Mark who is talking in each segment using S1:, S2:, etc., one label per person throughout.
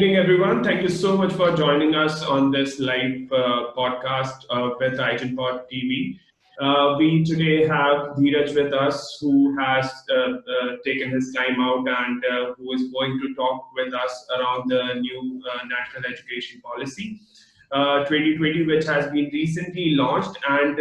S1: evening, everyone. Thank you so much for joining us on this live podcast with iGenPod TV. We today have Dheeraj with us, who has taken his time out and who is going to talk with us around the new national education policy. 2020, which has been recently launched, and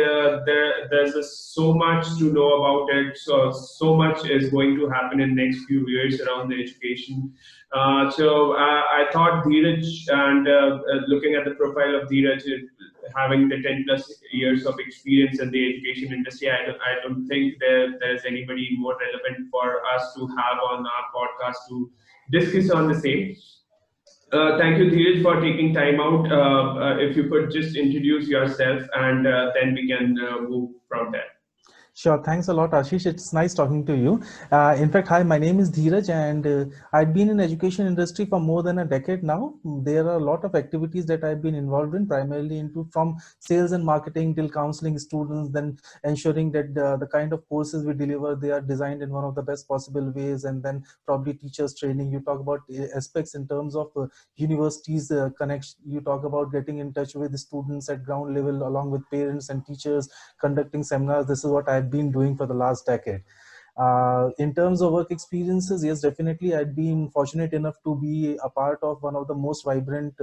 S1: there's so much to know about it. So much is going to happen in next few years around the education. I thought Dheeraj, and looking at the profile of Dheeraj, having the 10 plus years of experience in the education industry, I don't think there's anybody more relevant for us to have on our podcast to discuss on the same. Thank you, Dheeraj, for taking time out. If you could just introduce yourself, and then we can move from there.
S2: Sure. Thanks a lot, Ashish. It's nice talking to you. In fact, hi, my name is Dheeraj, and I've been in education industry for more than a decade now. There are a lot of activities that I've been involved in, primarily into from sales and marketing till counseling students, then ensuring that the kind of courses we deliver, they are designed in one of the best possible ways, and then probably teachers training. You talk about aspects in terms of universities connection. You talk about getting in touch with the students at ground level, along with parents and teachers, conducting seminars. This is what I've been doing for the last decade. In terms of work experiences, yes, definitely I've been fortunate enough to be a part of one of the most vibrant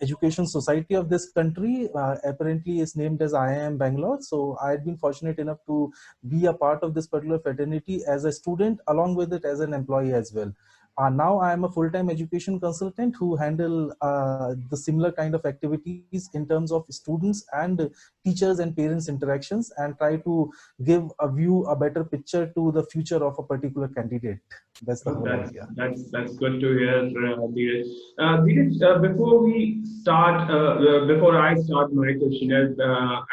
S2: education society of this country. Apparently is named as IIM Bangalore. So I've been fortunate enough to be a part of this particular fraternity as a student, along with it as an employee as well. Now I am a full-time education consultant who handle the similar kind of activities in terms of students and teachers and parents interactions, and try to give a better picture to the future of a particular candidate. That's the
S1: Oh,
S2: whole idea.
S1: that's good to hear, Dheeraj. Dheeraj, before I start my questionnaire,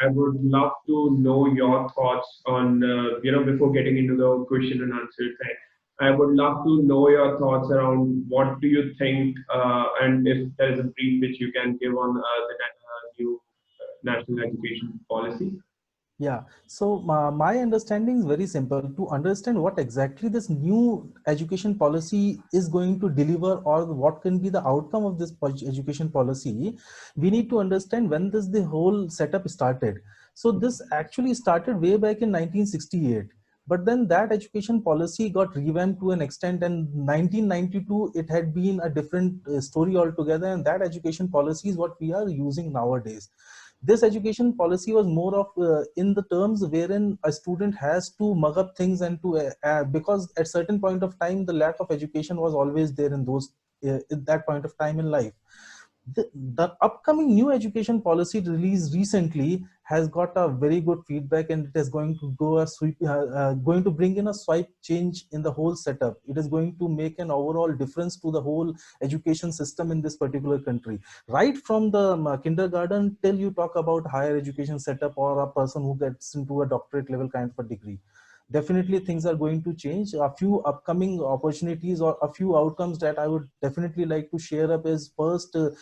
S1: I would love to know your thoughts on, before getting into the question and answer thing. I would love to know your thoughts around what do you think, and if there is a brief which you can give on the new national education policy.
S2: Yeah, so my understanding is very simple. To understand what exactly this new education policy is going to deliver, or what can be the outcome of this education policy, we need to understand when this the whole setup started. So this actually started way back in 1968. But then that education policy got revamped to an extent, and 1992 it had been a different story altogether, and that education policy is what we are using nowadays. This education policy was more of in the terms wherein a student has to mug up things and to because at certain point of time the lack of education was always there in those at that point of time in life. The upcoming new education policy released recently has got a very good feedback, and it is going to go a sweep, going to bring in a swipe change in the whole setup. It is going to make an overall difference to the whole education system in this particular country, right from the kindergarten till you talk about higher education setup, or a person who gets into a doctorate level kind of a degree. Definitely things are going to change. A few upcoming opportunities or a few outcomes that I would definitely like to share up is first, the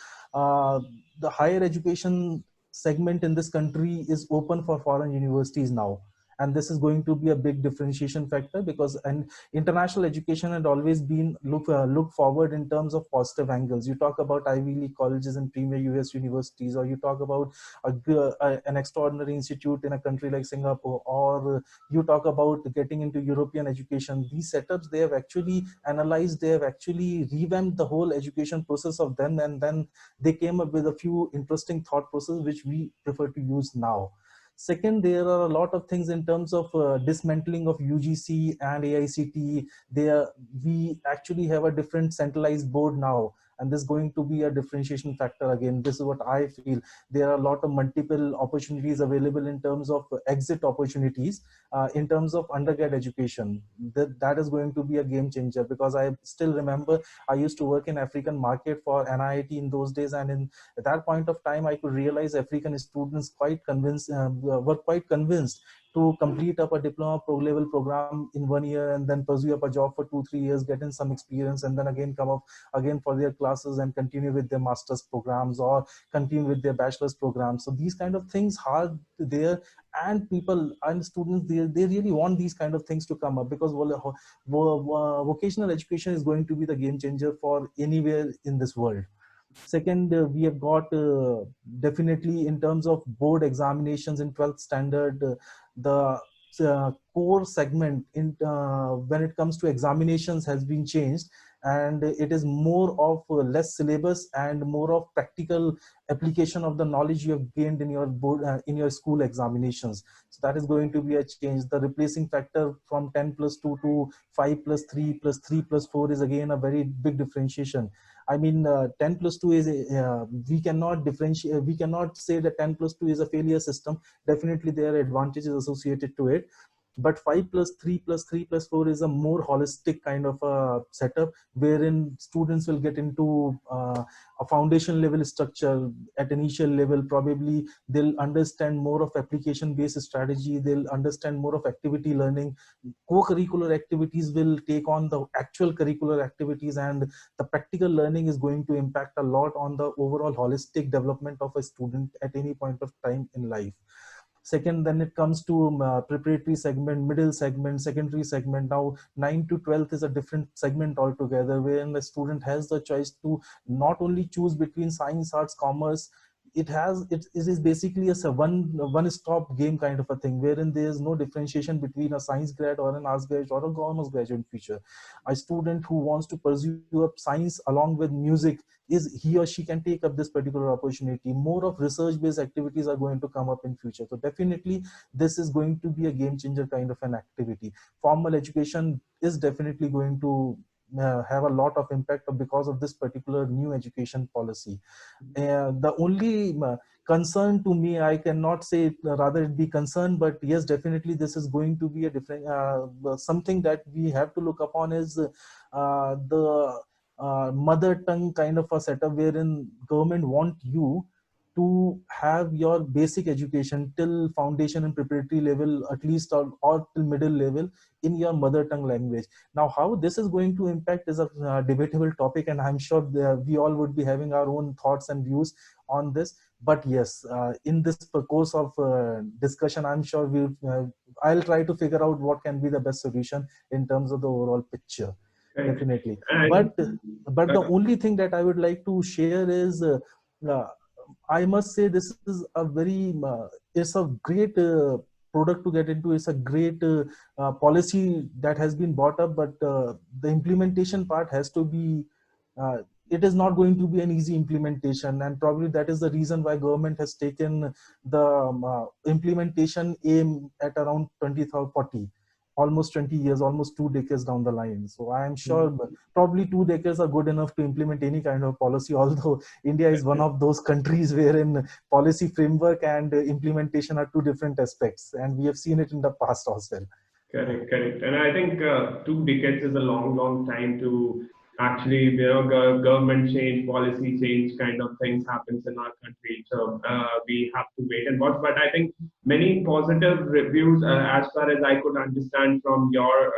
S2: higher education segment in this country is open for foreign universities now, and this is going to be a big differentiation factor, because an international education had always been look forward in terms of positive angles. You talk about Ivy League colleges and premier US universities, or you talk about an extraordinary institute in a country like Singapore, or you talk about getting into European education. These setups, they have actually analyzed, they have actually revamped the whole education process of them, and then they came up with a few interesting thought processes which we prefer to use now. Second, there are a lot of things in terms of dismantling of UGC and AICTE. We actually have a different centralized board now, and this is going to be a differentiation factor again. This is what I feel. There are a lot of multiple opportunities available in terms of exit opportunities, in terms of undergrad education. That is going to be a game changer, because I still remember I used to work in African market for NIT in those days, and at that point of time I could realize African students were quite convinced to complete up a diploma pro level program in 1 year and then pursue up a job for 2 3 years, get in some experience, and then again come up again for their classes and continue with their master's programs or continue with their bachelor's programs. So these kind of things are there, and people and students, they really want these kind of things to come up, because vocational education is going to be the game changer for anywhere in this world. Second, we have got definitely in terms of board examinations in 12th standard, the core segment in when it comes to examinations has been changed, and it is more of less syllabus and more of practical application of the knowledge you have gained in your board in your school examinations. So that is going to be a change. The replacing factor from 10 plus 2 to 5 plus 3 plus 3 plus 4 is again a very big differentiation. I mean, 10 plus 2 is, we cannot differentiate, we cannot say that 10 plus 2 is a failure system. Definitely there are advantages associated to it. But 5 plus 3 plus 3 plus 4 is a more holistic kind of a setup, wherein students will get into a foundation level structure at initial level. Probably they'll understand more of application based strategy, they'll understand more of activity learning. Co-curricular activities will take on the actual curricular activities, and the practical learning is going to impact a lot on the overall holistic development of a student at any point of time in life. Second, then it comes to preparatory segment, middle segment, secondary segment. Now 9 to 12th is a different segment altogether, wherein the student has the choice to not only choose between science, arts, commerce. It is basically a one stop game kind of a thing, wherein there is no differentiation between a science grad or an arts grad or a commerce graduate in future. A student who wants to pursue up science along with music, is he or she can take up this particular opportunity. More of research based activities are going to come up in future. So definitely this is going to be a game changer kind of an activity. Formal education is definitely going to have a lot of impact because of this particular new education policy. The only concern to me, I cannot say rather it be concern, but yes, definitely this is going to be a different something that we have to look upon, is the mother tongue kind of a setup, wherein government want you to have your basic education till foundation and preparatory level at least, or till middle level in your mother tongue language. Now how this is going to impact is a debatable topic, and I'm sure we all would be having our own thoughts and views on this. But yes, in this course of discussion, I'm sure I'll try to figure out what can be the best solution in terms of the overall picture.
S1: Right.
S2: Definitely.
S1: And
S2: But the only thing that I would like to share is uh, I must say this is a very it's a great product to get into. It's a great policy that has been brought up, but the implementation part has to be it is not going to be an easy implementation, and probably that is the reason why government has taken the implementation aim at around 2040, almost 20 years, almost 2 decades down the line. So I am sure probably 2 decades are good enough to implement any kind of policy, although India is one of those countries wherein policy framework and implementation are two different aspects, and we have seen it in the past as well.
S1: correct, correct. And I think 2 decades is a long, long time to actually, government change, policy change kind of things happens in our country. So we have to wait and watch. But I think many positive reviews, as far as I could understand from your,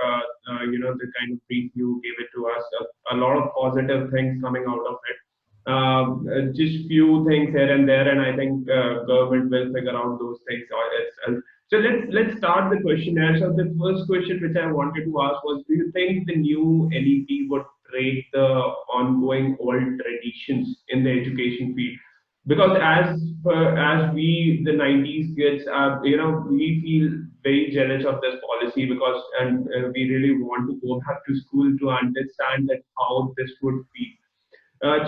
S1: the kind of brief you gave it to us, a lot of positive things coming out of it. Just few things here and there, and I think government will figure out those things itself. So let's start the questionnaire. So the first question which I wanted to ask was: do you think the new NEP would break the ongoing old traditions in the education field? Because as we the 90s kids, we feel very jealous of this policy, because and we really want to go back to school to understand that how this would be.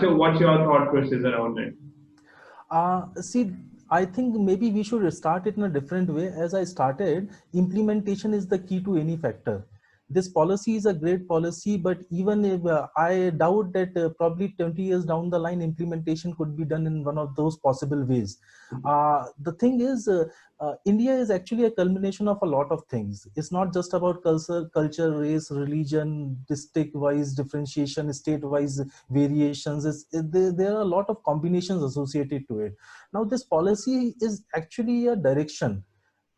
S1: So what's your thought process around it?
S2: See, I think maybe we should start it in a different way. As I started, implementation is the key to any factor. This policy is a great policy, but even if I doubt that probably 20 years down the line, implementation could be done in one of those possible ways. The thing is, India is actually a culmination of a lot of things. It's not just about culture, race, religion, district-wise differentiation, state-wise variations. There are a lot of combinations associated to it. Now, this policy is actually a direction.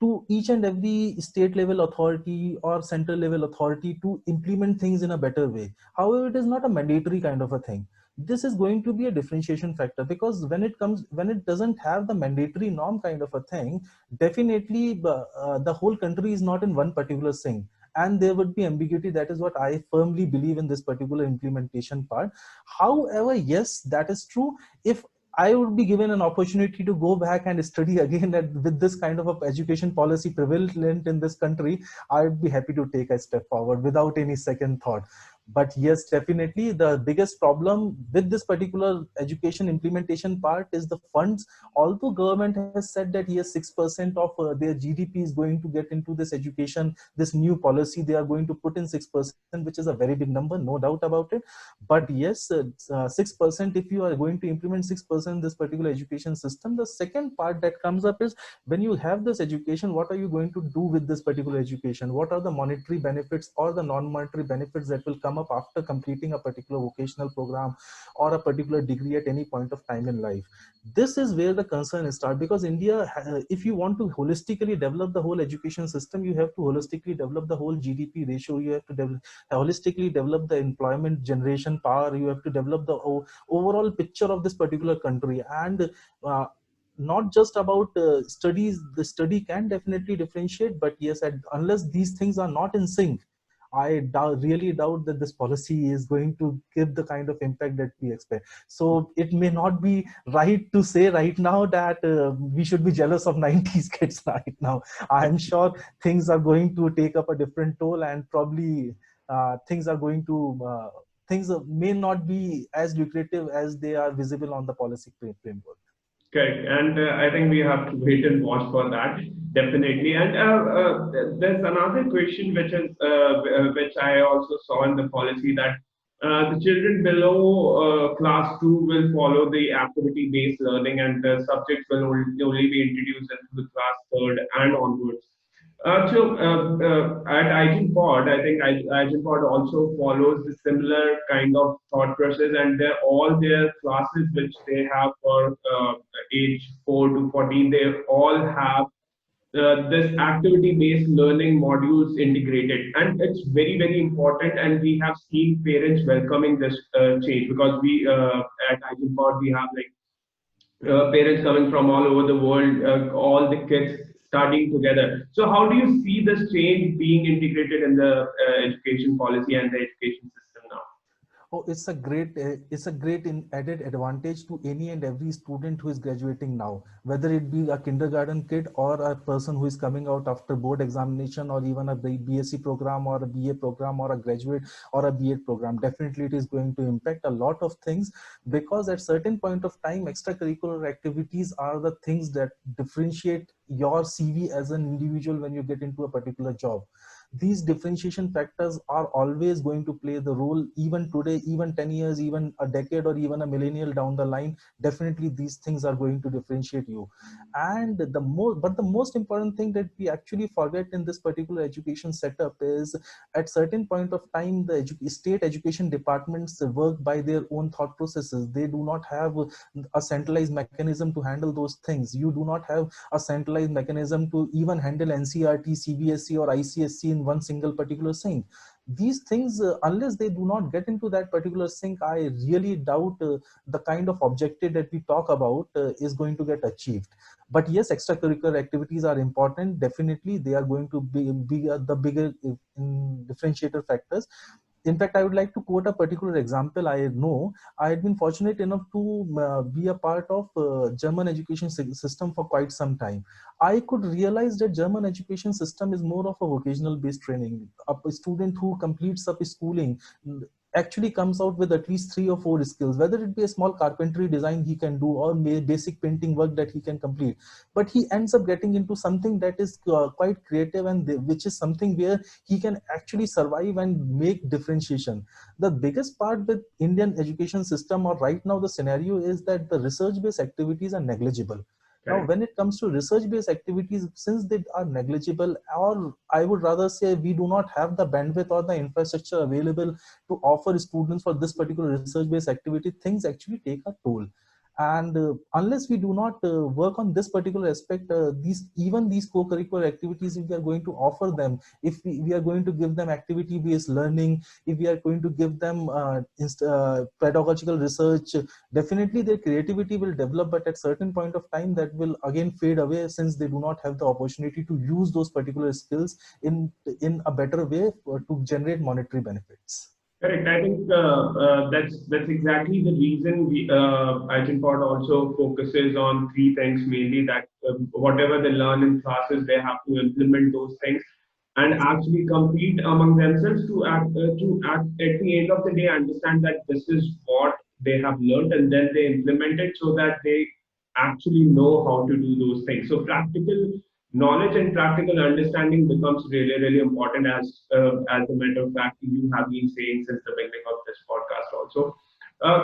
S2: to each and every state level authority or central level authority to implement things in a better way. However, it is not a mandatory kind of a thing. This is going to be a differentiation factor, because when it doesn't have the mandatory norm kind of a thing, definitely the whole country is not in one particular thing, and there would be ambiguity. That is what I firmly believe in this particular implementation part. However, yes, that is true. If I would be given an opportunity to go back and study again with this kind of a education policy prevalent in this country, I would be happy to take a step forward without any second thought. But yes, definitely the biggest problem with this particular education implementation part is the funds. Although government has said that yes, 6% of their GDP is going to get into this education, this new policy, they are going to put in 6%, which is a very big number, no doubt about it. But yes, 6%, if you are going to implement 6% this particular education system, the second part that comes up is, when you have this education, what are you going to do with this particular education? What are the monetary benefits or the non-monetary benefits that will come up after completing a particular vocational program or a particular degree at any point of time in life? This is where the concern starts, because India, if you want to holistically develop the whole education system, you have to holistically develop the whole GDP ratio, you have to holistically develop the employment generation power, you have to develop the overall picture of this particular country. And uh, not just about studies. The study can definitely differentiate, but yes, unless these things are not in sync, really doubt that this policy is going to give the kind of impact that we expect. So it may not be right to say right now that we should be jealous of 90s kids right now. I'm sure things are going to take up a different toll, and probably things are going to things may not be as lucrative as they are visible on the policy framework.
S1: Correct. And I think we have to wait and watch for that, definitely. And there's another question which I also saw in the policy, that the children below class 2 will follow the activity-based learning, and the subjects will only be introduced into the class 3rd and onwards. At Pod, I think Pod also follows the similar kind of thought process, and all their classes which they have for age 4 to 14, they all have this activity-based learning modules integrated, and it's very very important. And we have seen parents welcoming this change, because we at Pod we have like parents coming from all over the world, all the kids studying together. So, how do you see this change being integrated in the education policy and the education system now?
S2: Oh, it's a great added advantage to any and every student who is graduating now, whether it be a kindergarten kid or a person who is coming out after board examination, or even a BSc program or a BA program or a graduate or a B.Ed program. Definitely, it is going to impact a lot of things, because at certain point of time, extracurricular activities are the things that differentiate your CV as an individual when you get into a particular job. These differentiation factors are always going to play the role, even today, even 10 years, even a decade, or even a millennial down the line. Definitely these things are going to differentiate you. And the most important thing that we actually forget in this particular education setup is, at certain point of time, the state education departments work by their own thought processes. They do not have a centralized mechanism to handle those things. You do not have a centralized mechanism to even handle NCRT, CBSE or ICSC in one single particular thing. These things, unless they do not get into that particular sync, I really doubt the kind of objective that we talk about is going to get achieved. But yes, extracurricular activities are important. Definitely, they are going to be the bigger differentiator factors. In fact, I would like to quote a particular example. I know I had been fortunate enough to be a part of German education system for quite some time. I could realize that German education system is more of a vocational based training. A student who completes up his schooling actually comes out with at least 3 or 4 skills, whether it be a small carpentry design he can do, or basic painting work that he can complete. But he ends up getting into something that is quite creative, and which is something where he can actually survive and make differentiation. The biggest part with Indian education system, or right now the scenario, is that the research based activities are negligible. Now,
S1: Correct.
S2: when it comes to research-based activities, since they are negligible, or I would rather say we do not have the bandwidth or the infrastructure available to offer students for this particular research-based activity, things actually take a toll. And unless we do not work on this particular aspect, these co-curricular activities, if we are going to offer them, if we are going to give them activity based learning, if we are going to give them pedagogical research, definitely their creativity will develop, but at certain point of time that will again fade away, since they do not have the opportunity to use those particular skills in a better way to generate monetary benefits.
S1: Correct. I think that's exactly the reason Igenpod also focuses on three things mainly. That whatever they learn in classes, they have to implement those things and actually compete among themselves to act at the end of the day understand that this is what they have learned, and then they implement it so that they actually know how to do those things. So practical knowledge and practical understanding becomes really, really important, as a matter of fact you have been saying since the beginning of this podcast also.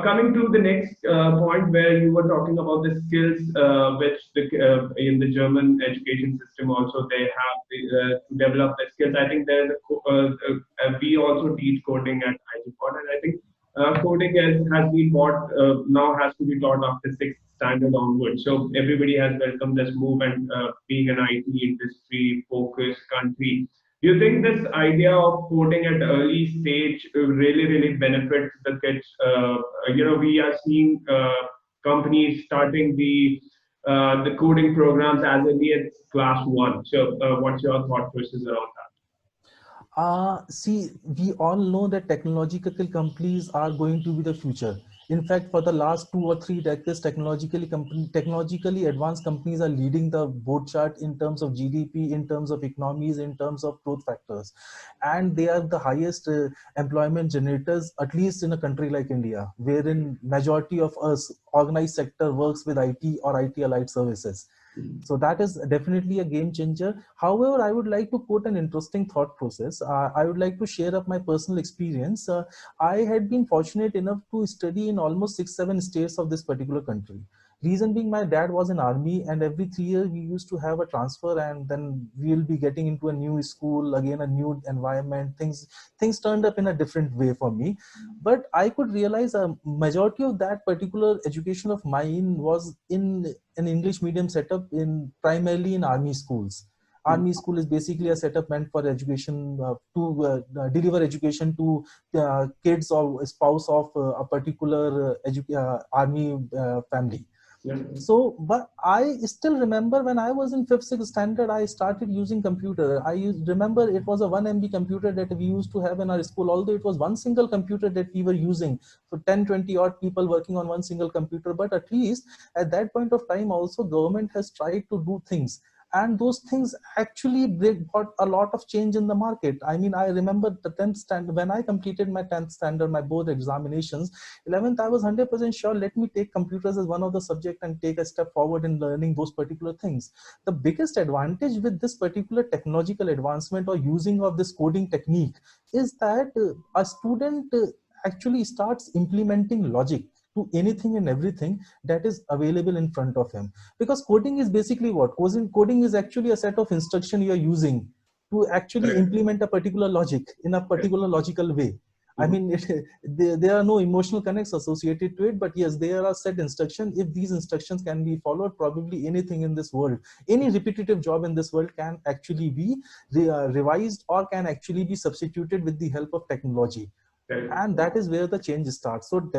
S1: Coming to the next point where you were talking about the skills, which in the German education system also they have to develop the skills. I think we also teach coding at IGPod, and I think coding has been taught now has to be taught after sixth standard onwards. So everybody has welcomed this move, and being an IT industry focused country, do you think this idea of coding at early stage really, really benefits the kids? We are seeing companies starting the coding programs as early as class one. So, what's your thought process around that?
S2: See, we all know that technological companies are going to be the future. In fact, for the last 2 or 3 decades, technologically advanced companies are leading the board chart in terms of GDP, in terms of economies, in terms of growth factors. And they are the highest employment generators, at least in a country like India, wherein majority of us organized sector works with IT or IT allied services. So that is definitely a game changer. However, I would like to quote an interesting thought process. I would like to share up my personal experience. I had been fortunate enough to study in almost 6, 7 states of this particular country. Reason being, my dad was in army, and every 3 years we used to have a transfer, and then we will be getting into a new school, again a new environment. Things turned up in a different way for me, but I could realize a majority of that particular education of mine was in an English medium setup, in primarily in army schools. Army school is basically a setup meant for education, to deliver education to kids or spouse of a particular army family.
S1: Yeah.
S2: So, but I still remember when I was in fifth, sixth standard, I started using computer. Remember it was a 1 MB computer that we used to have in our school, although it was one single computer that we were using for 10, 20 odd people working on one single computer. But at least at that point of time, also government has tried to do things. And those things actually brought a lot of change in the market. I mean, I remember the 10th standard, when I completed my 10th standard, my board examinations, 11th, I was 100% sure, let me take computers as one of the subject and take a step forward in learning those particular things. The biggest advantage with this particular technological advancement or using of this coding technique is that a student actually starts implementing logic to anything and everything that is available in front of him. Because coding is basically what? Coding is actually a set of instruction you are using to actually
S1: Correct.
S2: implement a particular logic in a particular logical way. I mean, there are no emotional connects associated to it, but yes, there are set instructions. If these instructions can be followed, probably anything in this world, any repetitive job in this world can actually be revised or can actually be substituted with the help of technology.
S1: Correct.
S2: And that is where the change starts. So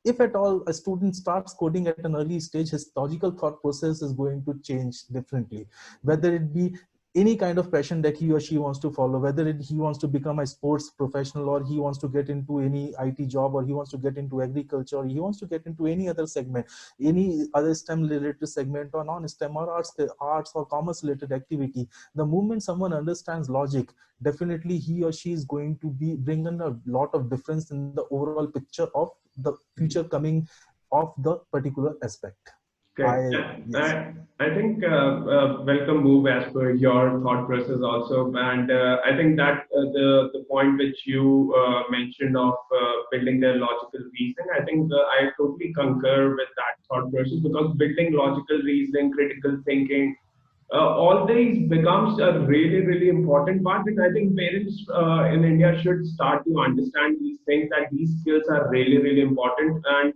S2: if at all a student starts coding at an early stage, his logical thought process is going to change differently, whether it be any kind of passion that he or she wants to follow, whether he wants to become a sports professional, or he wants to get into any IT job, or he wants to get into agriculture, or he wants to get into any other segment, any other STEM related segment, or non-STEM, or arts or commerce related activity. The moment someone understands logic, definitely he or she is going to be bringing a lot of difference in the overall picture of the future coming of the particular aspect.
S1: Okay.
S2: Yes.
S1: I think welcome move as per your thought process also, and I think that the point which you mentioned of building their logical reasoning, I think I totally concur with that thought process, because building logical reasoning, critical thinking, all these becomes a really, really important part. And I think parents in India should start to understand these things, that these skills are really, really important. And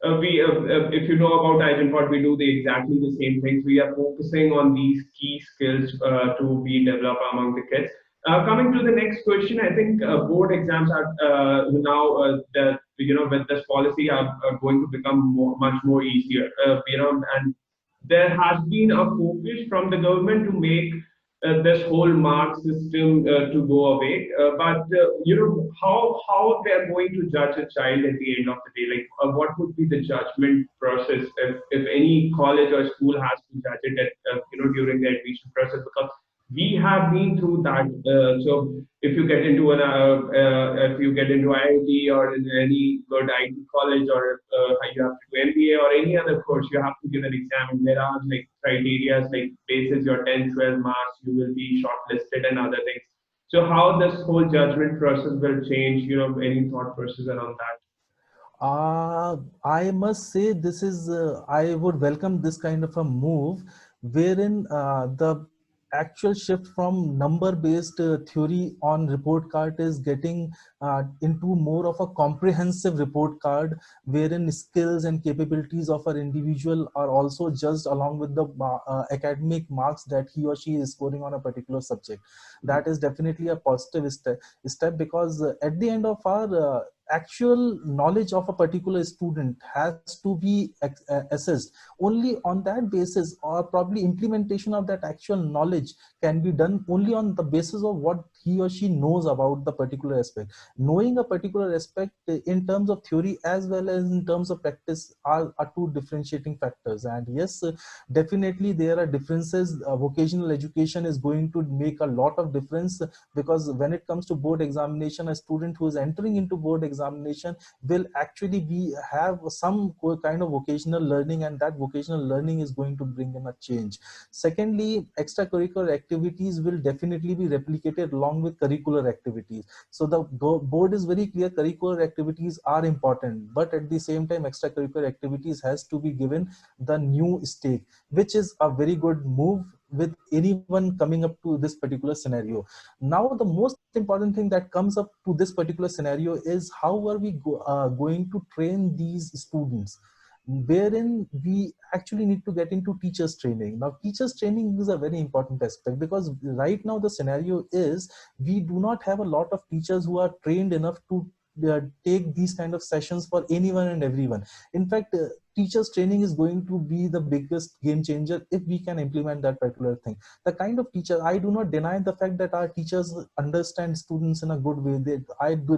S1: if you know about Igenpod, we do exactly the same things. We are focusing on these key skills to be developed among the kids. Coming to the next question, I think board exams are now with this policy are going to become much more easier. And there has been a focus from the government to make this whole mark system to go away. But how they are going to judge a child at the end of the day? Like, what would be the judgment process if any college or school has to judge it at, during the admission process? Because we have been through that. So if you get into if you get into IIT or in any good IT college, or you have to do MBA or any other course, you have to give an exam, and there are like criteria like basis your 10, 12 marks, you will be shortlisted and other things. So how this whole judgment process will change? Any thought process around that?
S2: I must say this is, I would welcome this kind of a move wherein the actual shift from number-based theory on report card is getting into more of a comprehensive report card, wherein skills and capabilities of an individual are also judged along with the academic marks that he or she is scoring on a particular subject. That is definitely a positive step, because at the end of our actual knowledge of a particular student has to be assessed. Only on that basis, or probably implementation of that actual knowledge can be done only on the basis of what he or she knows about the particular aspect. Knowing a particular aspect in terms of theory as well as in terms of practice are two differentiating factors. And yes, definitely there are differences. Vocational education is going to make a lot of difference, because when it comes to board examination, a student who is entering into board examination will actually have some kind of vocational learning, and that vocational learning is going to bring in a change. Secondly, extracurricular activities will definitely be replicated along with curricular activities. So the board is very clear, curricular activities are important, but at the same time extracurricular activities has to be given the new stake, which is a very good move with anyone coming up to this particular scenario. Now the most important thing that comes up to this particular scenario is how are we going to train these students, wherein we actually need to get into teachers training. Now teachers training is a very important aspect, because right now the scenario is we do not have a lot of teachers who are trained enough to take these kind of sessions for anyone and everyone. In fact, teachers training is going to be the biggest game changer if we can implement that particular thing. The kind of teacher, I do not deny the fact that our teachers understand students in a good way.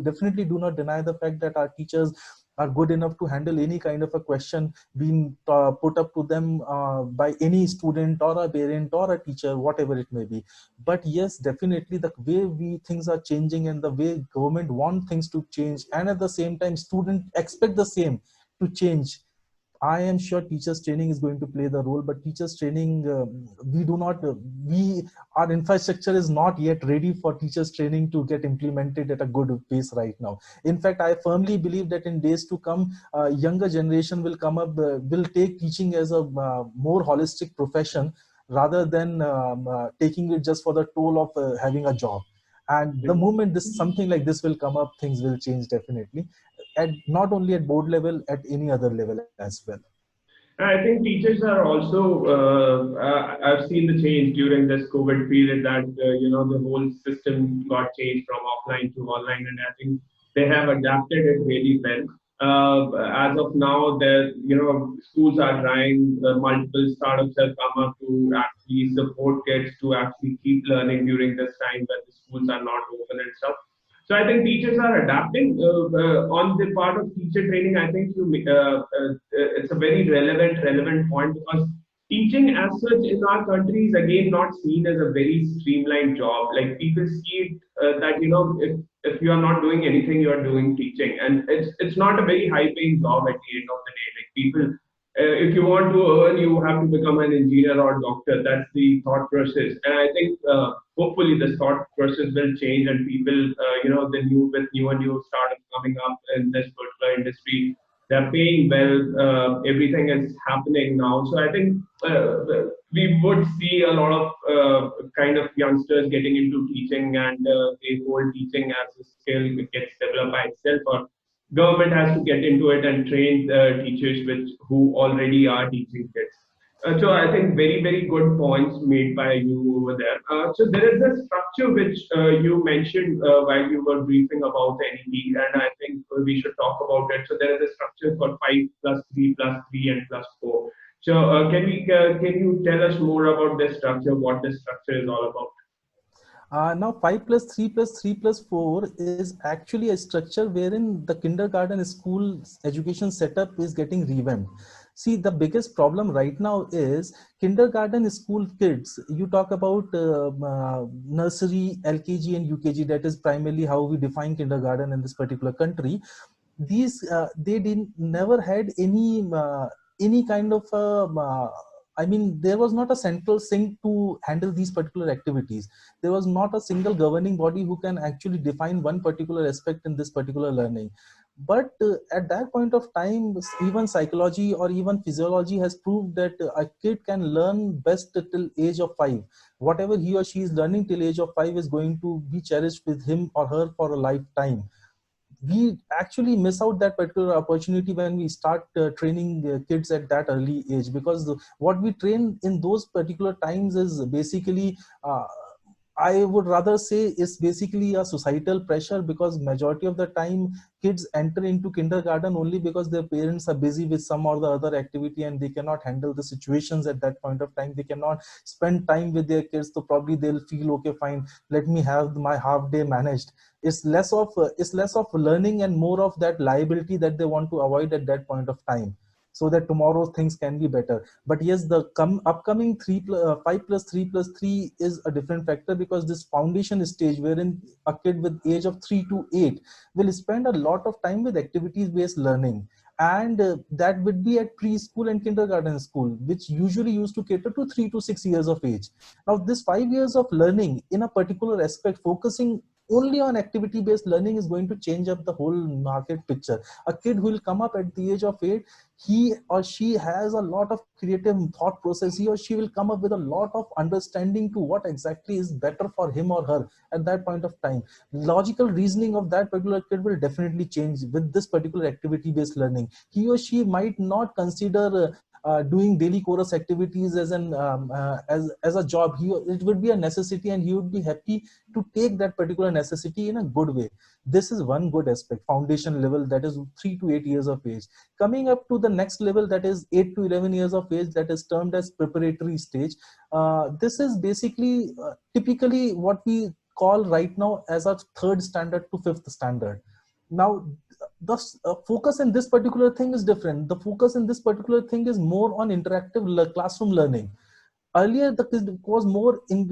S2: Definitely do not deny the fact that our teachers are good enough to handle any kind of a question being put up to them by any student or a parent or a teacher, whatever it may be. But yes, definitely the way things are changing and the way government want things to change, and at the same time students expect the same to change, I am sure teachers training is going to play the role. But teachers training, we do not, our infrastructure is not yet ready for teachers training to get implemented at a good pace right now. In fact, I firmly believe that in days to come, younger generation will come up, will take teaching as a more holistic profession, rather than taking it just for the toll of having a job. And the moment this something like this will come up, things will change definitely, at not only at board level, at any other level as well.
S1: I think teachers are also. I've seen the change during this COVID period that the whole system got changed from offline to online, and I think they have adapted it really well. As of now, the schools are trying. Multiple startups have come up to actually support kids to actually keep learning during this time when the schools are not open and stuff. So I think teachers are adapting. On the part of teacher training, I think it's a very relevant point, because teaching as such in our country is again not seen as a very streamlined job. Like, people see it that if you are not doing anything, you are doing teaching, and it's not a very high paying job at the end of the day. Like, people, if you want to earn, you have to become an engineer or doctor. That's the thought process, and I think hopefully this thought process will change, and people, the new and new startups coming up in this particular industry, they're paying well. Everything is happening now, so I think we would see a lot of kind of youngsters getting into teaching, and they hold teaching as a skill. It gets developed by itself, or government has to get into it and train teachers which who already are teaching kids. So I think very good points made by you over there. So there is a structure which you mentioned while you were briefing about NEP, and I think we should talk about it. So there is a structure called 5+3+3 and +4. So can you tell us more about this structure? What this structure is all about?
S2: Now 5 plus 3 plus 3 plus 4 is actually a structure wherein the kindergarten school education setup is getting revamped. See, the biggest problem right now is kindergarten school kids. You talk about nursery, LKG and UKG. That is primarily how we define kindergarten in this particular country. These they didn't never had any kind of I mean, there was not a central sink to handle these particular activities. There was not a single governing body who can actually define one particular aspect in this particular learning. But at that point of time, even psychology or even physiology has proved that a kid can learn best till age of 5. Whatever he or she is learning till age of 5 is going to be cherished with him or her for a lifetime. We actually miss out that particular opportunity when we start training kids at that early age, because what we train in those particular times is basically I would rather say is basically a societal pressure, because majority of the time kids enter into kindergarten only because their parents are busy with some or the other activity and they cannot handle the situations at that point of time. They cannot spend time with their kids, so probably they'll feel, okay, fine, let me have my half day managed. It's less of learning and more of that liability that they want to avoid at that point of time, so that tomorrow things can be better. But yes, the upcoming 5 plus 3 plus 3 is a different factor, because this foundation stage wherein a kid with age of 3 to 8 will spend a lot of time with activities based learning, and that would be at preschool and kindergarten school, which usually used to cater to 3 to 6 years of age. Now this 5 years of learning in a particular aspect, focusing only on activity based learning, is going to change up the whole market picture. A kid who will come up at the age of 8, he or she has a lot of creative thought process. He or she will come up with a lot of understanding to what exactly is better for him or her at that point of time. Logical reasoning of that particular kid will definitely change with this particular activity based learning. He or she might not consider doing daily chorus activities as an as a job. It would be a necessity, and he would be happy to take that particular necessity in a good way. This is one good aspect, foundation level, that is 3 to 8 years of age. Coming up to the next level, that is 8 to 11 years of age, that is termed as preparatory stage. This is basically typically what we call right now as a third standard to fifth standard. Now the focus in this particular thing is different. The focus in this particular thing is more on interactive classroom learning. Earlier the kids was more in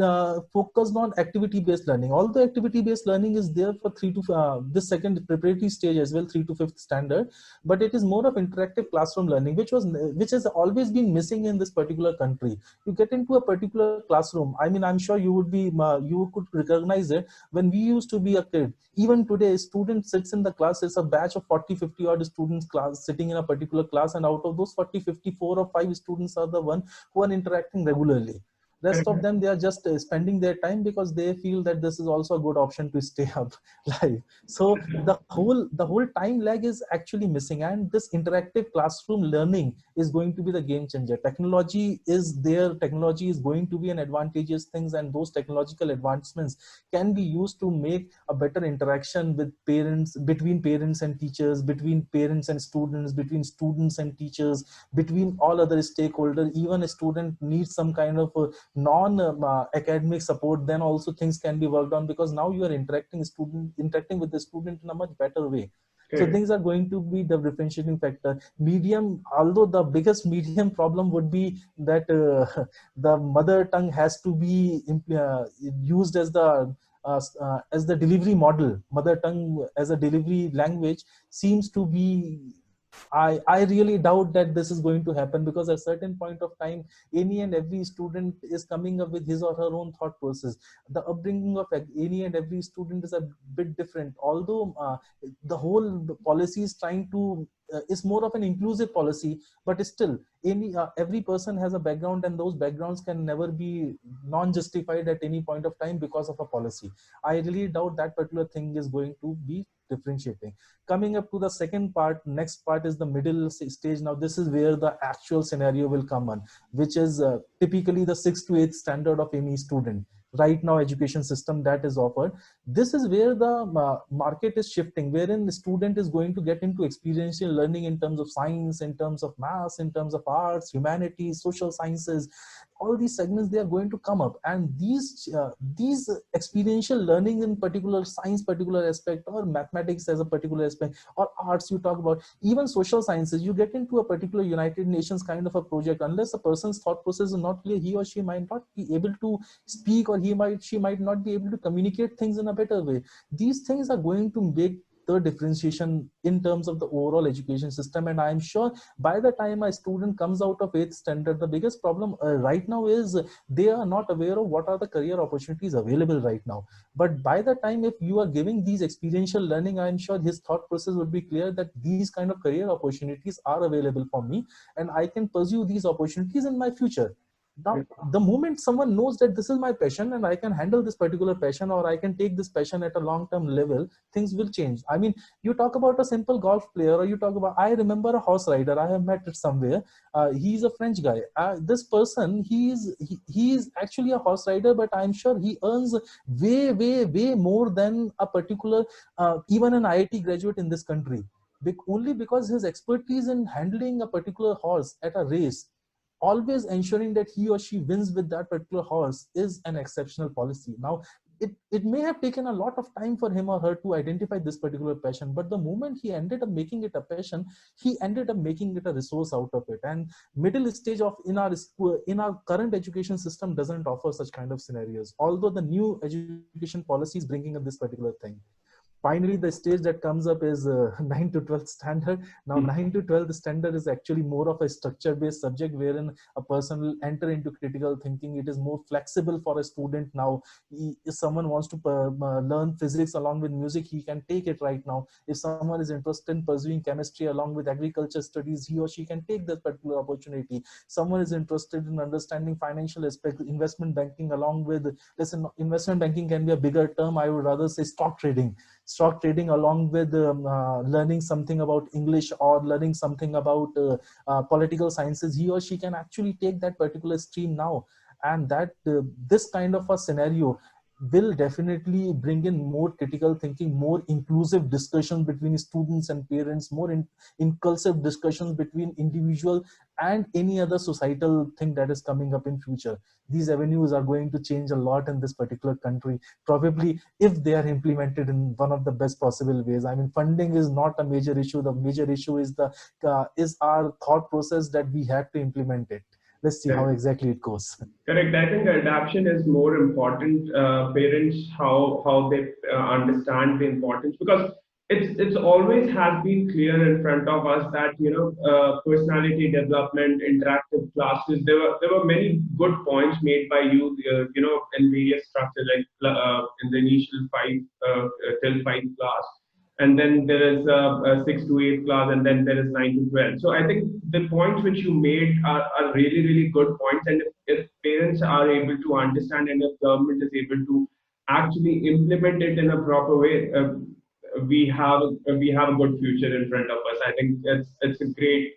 S2: focused on activity based learning. Although activity based learning is there for 3 to this second preparatory stage as well, 3 to 5th standard, but it is more of interactive classroom learning, which has always been missing in this particular country. You get into a particular classroom, I mean, I'm sure you would be you could recognize it. When we used to be a kid, even today, a student sits in the class. It's a batch of 40 50 odd students class sitting in a particular class, and out of those 40 54 or 5 students are the one who are interacting regularly. Rest of them, they are just spending their time because they feel that this is also a good option to stay up live. So the whole time lag is actually missing, and this interactive classroom learning is going to be the game changer. Technology is there, technology is going to be an advantageous things, and those technological advancements can be used to make a better interaction with parents, between parents and teachers, between parents and students, between students and teachers, between all other stakeholders. Even a student needs some kind of non academic support, then also things can be worked on, because now you are interacting with the student in a much better way. So
S1: Okay.
S2: things are going to be the differentiating factor. Medium, although the biggest medium problem would be that the mother tongue has to be used as the delivery model. Mother tongue as a delivery language seems to be, I really doubt that this is going to happen, because at a certain point of time, any and every student is coming up with his or her own thought process. The upbringing of any and every student is a bit different. Although the whole policy is trying to is more of an inclusive policy, but still, every person has a background, and those backgrounds can never be non-justified at any point of time because of a policy. I really doubt that particular thing is going to be differentiating. Coming up to the second part, next part is the middle stage. Now this is where the actual scenario will come on, which is typically the 6th to 8th standard of any student right now education system that is offered. This is where the market is shifting, wherein the student is going to get into experiential learning in terms of science, in terms of maths, in terms of arts, humanities, social sciences. All these segments, they are going to come up, and these experiential learning in particular science particular aspect, or mathematics as a particular aspect, or arts you talk about, even social sciences, you get into a particular United Nations kind of a project, unless a person's thought process is not clear, he or she might not be able to speak, or she might not be able to communicate things in a better way. These things are going to make the differentiation in terms of the overall education system. And I'm sure by the time a student comes out of 8th standard, the biggest problem right now is they are not aware of what are the career opportunities available right now. But by the time, if you are giving these experiential learning, I'm sure his thought process would be clear that these kind of career opportunities are available for me, and I can pursue these opportunities in my future. Now, the moment someone knows that this is my passion and I can handle this particular passion, or I can take this passion at a long-term level, things will change. I mean, you talk about a simple golf player, or you talk about, I remember a horse rider, I have met it somewhere. He's a French guy. This person, he is actually a horse rider, but I'm sure he earns way more than a particular, even an IIT graduate in this country. Only because his expertise in handling a particular horse at a race, always ensuring that he or she wins with that particular horse, is an exceptional policy. Now, it may have taken a lot of time for him or her to identify this particular passion, but the moment he ended up making it a passion, he ended up making it a resource out of it. And middle stage of in our school, in our current education system, doesn't offer such kind of scenarios, although the new education policy is bringing up this particular thing. Finally, the stage that comes up is 9 to 12th standard. Now, 9 to 12th standard is actually more of a structure based subject, wherein a person will enter into critical thinking. It is more flexible for a student now. If someone wants to learn physics along with music, he can take it right now. If someone is interested in pursuing chemistry along with agriculture studies, he or she can take that particular opportunity. Someone is interested in understanding financial aspects, investment banking along with, listen, investment banking can be a bigger term, I would rather say stock trading along with learning something about English, or learning something about political sciences, he or she can actually take that particular stream now. And that this kind of a scenario will definitely bring in more critical thinking, more inclusive discussions between students and parents, more inclusive discussions between individual and any other societal thing that is coming up in future. These avenues are going to change a lot in this particular country, probably, if they are implemented in one of the best possible ways. I mean, funding is not a major issue. The major issue is is our thought process that we have to implement it. Let's see how exactly it goes.
S1: Correct. I think adaptation is more important. Parents, how they understand the importance, because it's always has been clear in front of us that personality development, interactive classes. There were many good points made by you. In various structures, like in the initial five till five class, and then there is a 6 to 8 class, and then there is 9 to 12. So I think the points which you made are really, really good points. And if parents are able to understand, and if government is able to actually implement it in a proper way, we have a good future in front of us. I think it's a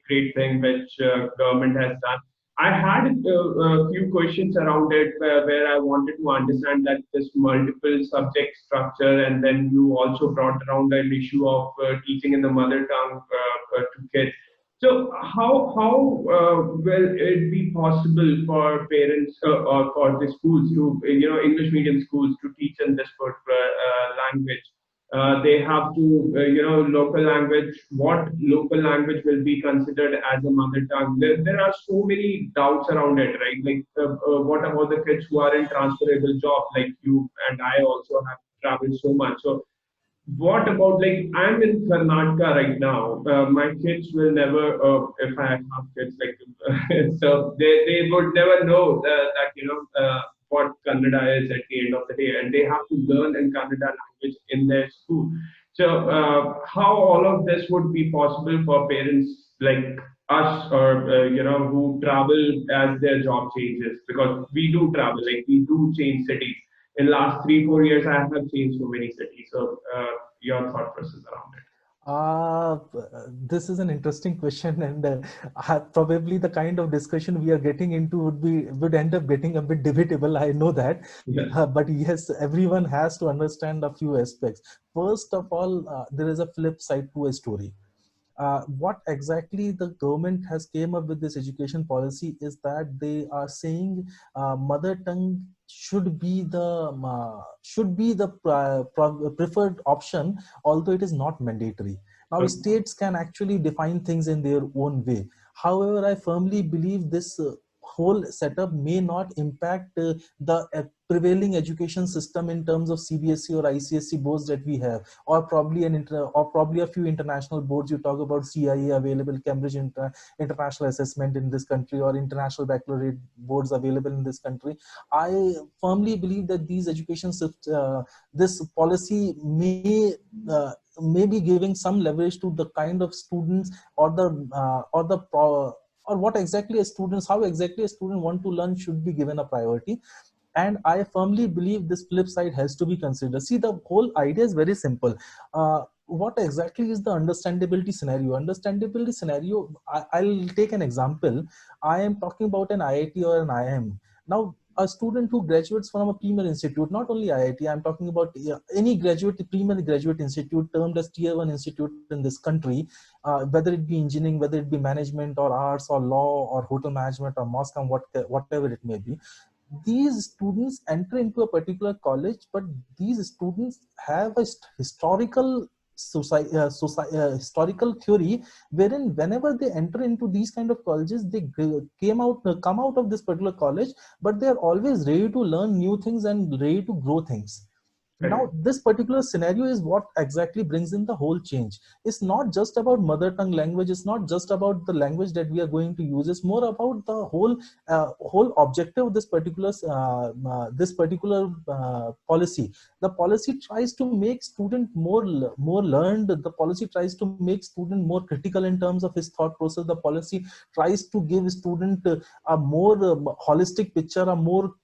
S1: great thing which government has done. I had a few questions around it where I wanted to understand that this multiple subject structure, and then you also brought around an issue of teaching in the mother tongue to kids. So how will it be possible for parents or for the schools to English medium schools to teach in this particular language? They have to, local language, what local language will be considered as a mother tongue. There are so many doubts around it, right? Like, what about the kids who are in transferable jobs, like you and I also have traveled so much. So what about, like, I'm in Karnataka right now. My kids will never, if I have kids, like, so they would never know that what Kannada is at the end of the day, and they have to learn in Kannada language in their school. So how all of this would be possible for parents like us, or who travel as their job changes, because we do travel, like we do change cities. In last 3 4 years, I have changed so many cities. So your thought process around it?
S2: Uh, this is an interesting question, and probably the kind of discussion we are getting into would end up getting a bit debatable. I know that,
S1: Yeah.
S2: but yes, everyone has to understand a few aspects. First of all, there is a flip side to a story. What exactly the government has came up with this education policy is that they are saying mother tongue should be the preferred option, although it is not mandatory. Now
S1: Okay.
S2: states can actually define things in their own way. However, I firmly believe this whole setup may not impact the prevailing education system in terms of CBSE or ICSE boards that we have, or probably or probably a few international boards. You talk about CIA available, Cambridge International Assessment in this country, or international baccalaureate boards available in this country. I firmly believe that these this policy may be giving some leverage to the kind of students, or or what exactly a students how exactly a student want to learn should be given a priority. And I firmly believe this flip side has to be considered. See, the whole idea is very simple. What exactly is the understandability scenario? Understandability scenario, I'll take an example. I am talking about an IIT or an IIM. Now, a student who graduates from a premier institute, not only IIT, I'm talking about any premier graduate institute termed as tier 1 institute in this country, whether it be engineering, whether it be management or arts or law or hotel management or MOSCOM, whatever it may be. These students enter into a particular college, but these students have a historical theory, wherein whenever they enter into these kind of colleges, they come out of this particular college, but they are always ready to learn new things and ready to grow things. Now,
S1: Correct.
S2: this particular scenario is what exactly brings in the whole change. It's not just about mother tongue language. It's not just about the language that we are going to use. It's more about the whole objective of this particular policy. The policy tries to make student more learned. The policy tries to make student more critical in terms of his thought process. The policy tries to give student a more holistic picture, a more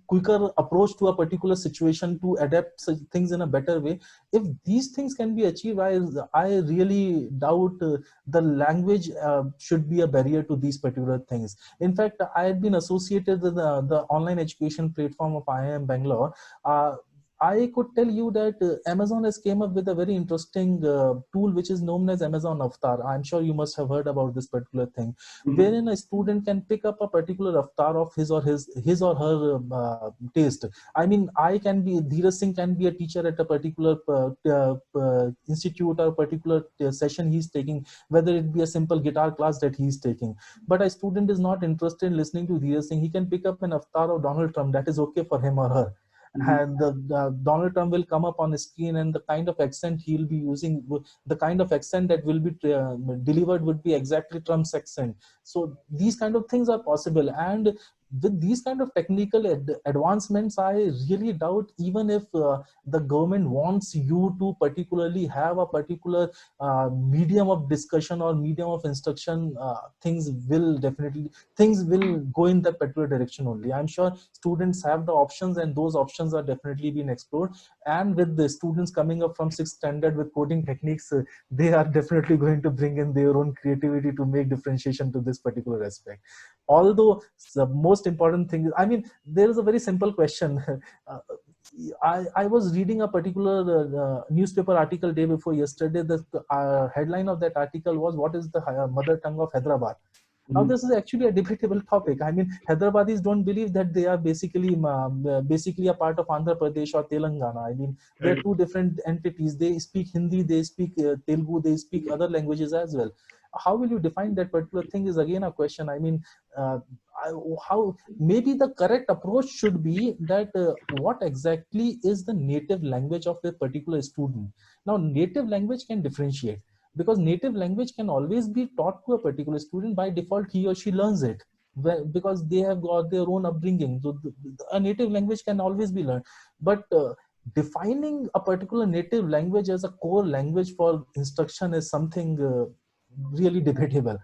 S2: quicker approach to a particular situation, to adapt such things in a better way. If these things can be achieved, I really doubt the language should be a barrier to these particular things. In fact, I had been associated with the online education platform of IIM Bangalore. I could tell you that Amazon has came up with a very interesting tool which is known as Amazon Avatar. I'm sure you must have heard about this particular thing,
S1: Mhm.
S2: wherein a student can pick up a particular avatar of his or her taste. I mean, Dheeraj Singh can be a teacher at a particular institute or particular session he's taking, whether it be a simple guitar class that he's taking. But a student is not interested in listening to Dheeraj Singh. He can pick up an avatar of Donald Trump. That is okay for him or her.
S1: Mhm.
S2: And the Donald Trump will come up on the screen, and the kind of accent he'll be using, the kind of accent that will be delivered would be exactly Trump's accent. So these kind of things are possible, and with these kind of technical advancements, I really doubt, even if the government wants you to particularly have a particular medium of discussion or medium of instruction, things will go in that particular direction only. I'm sure students have the options, and those options are definitely being explored. And with the students coming up from sixth standard with coding techniques, they are definitely going to bring in their own creativity to make differentiation to this particular aspect. Although the most important thing is, I mean, there is a very simple question. uh, I was reading a particular newspaper article day before yesterday. The headline of that article was, "What is the mother tongue of Hyderabad?" Now,
S1: Mhm.
S2: this is actually a debatable topic. I mean, Hyderabadis don't believe that they are basically a part of Andhra Pradesh or Telangana. I mean, they are
S1: Correct.
S2: two different entities. They speak Hindi, they speak Telugu, they speak other languages as well. How will you define that particular thing is again a question. I mean, uh, how maybe the correct approach should be that what exactly is the native language of a particular student. Now, native language can differentiate, because native language can always be taught to a particular student. By default, he or she learns it because they have got their own upbringing. So a native language can always be learned, but defining a particular native language as a core language for instruction is something really debatable.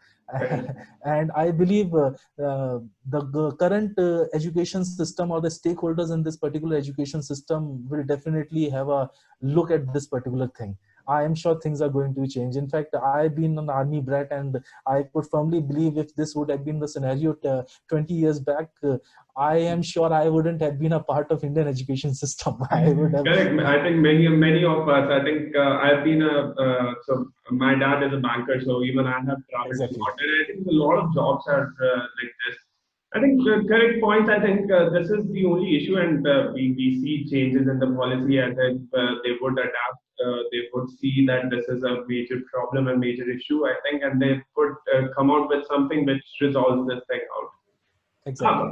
S2: And I believe the current education system or the stakeholders in this particular education system will definitely have a look at this particular thing. I am sure things are going to change. In fact, I've been an army brat, and I could firmly believe if this would have been the scenario 20 years back, I am sure I wouldn't have been a part of Indian education system. I would have.
S1: Correct. I think many of us. I think I've been so my dad is a banker, so even I have traveled a
S2: Exactly.
S1: lot, and I think a lot of jobs are like this. I think correct point. I think this is the only issue, and we see changes in the policy as if they would adapt. They would see that this is a major problem, a major issue. I think, and they would come out with something which resolves this thing out.
S2: Exactly.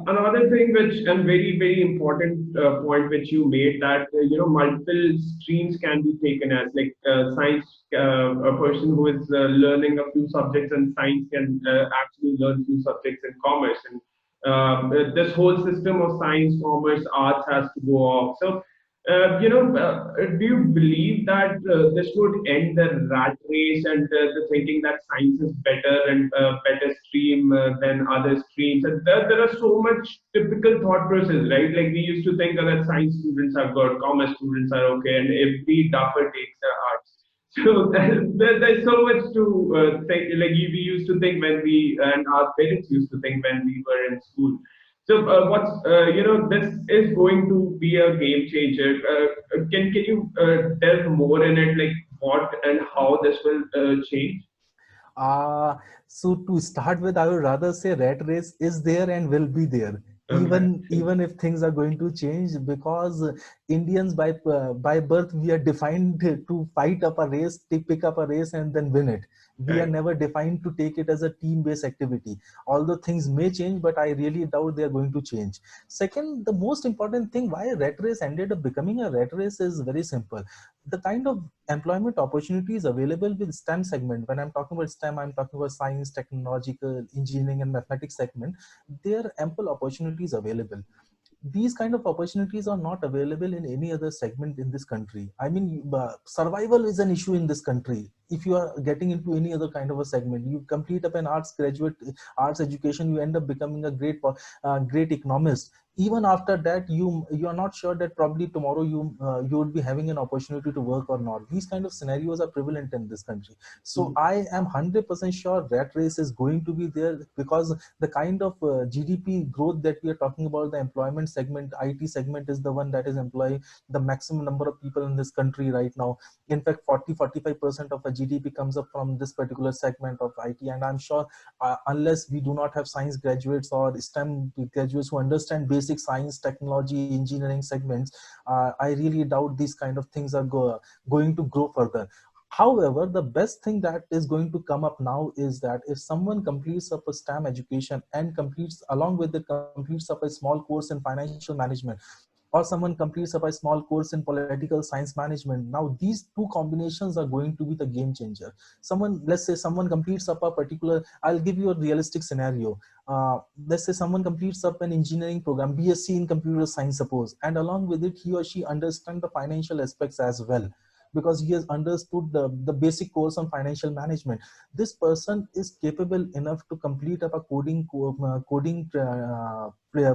S1: Another thing which and very important point which you made that multiple streams can be taken as like science. A person who is learning a few subjects in science can actually learn few subjects in commerce, and this whole system of science, commerce, arts has to go off. So do you believe that this would end the rat race and the thinking that science is better and better stream than other streams? And there are so much typical thought process, right? Like we used to think that science students are good, commerce students are okay, and every duffer takes arts. So there's so much to think. Like we used to think when we and our parents used to think when we were in school. So what's this is going to be a game changer. Can you delve more in it, like what and how this will change?
S2: Uh, so to start with, I would rather say rat race is there and will be there.
S1: Okay.
S2: Even if things are going to change, because Indians by birth we are defined to fight up a race, to pick up a race and then win it. We are
S1: Right.
S2: never defined to take it as a team-based activity. Although things may change, but I really doubt they are going to change. Second, the most important thing why rat race ended up becoming a rat race is very simple. The kind of employment opportunities available with STEM segment. When I'm talking about STEM, I'm talking about science, technological, engineering, and mathematics segment. There are ample opportunities available. These kind of opportunities are not available in any other segment in this country. I mean, survival is an issue in this country. If you are getting into any other kind of a segment, you complete up an arts education, you end up becoming a great economist. Even after that, you are not sure that probably tomorrow you would be having an opportunity to work or not. These kind of scenarios are prevalent in this country. So
S1: Mhm.
S2: I am 100% sure rat race is going to be there, because the kind of GDP growth that we are talking about, the employment segment, IT segment is the one that is employing the maximum number of people in this country right now. In fact, 40-45% of a GDP comes up from this particular segment of IT. And I'm sure unless we do not have science graduates or STEM graduates who understand basic science, technology, engineering segments, I really doubt these kind of things are going to grow further. However, the best thing that is going to come up now is that if someone completes up a STEM education and completes along with it completes up a small course in financial management, or someone completes up a small course in political science management, now these two combinations are going to be the game changer. Let's say someone completes up a particular, I'll give you a realistic scenario. Let's say someone completes up an engineering program, BSc in computer science, suppose, and along with it he or she understands the financial aspects as well, because he has understood the basic course on financial management. This person is capable enough to complete up a coding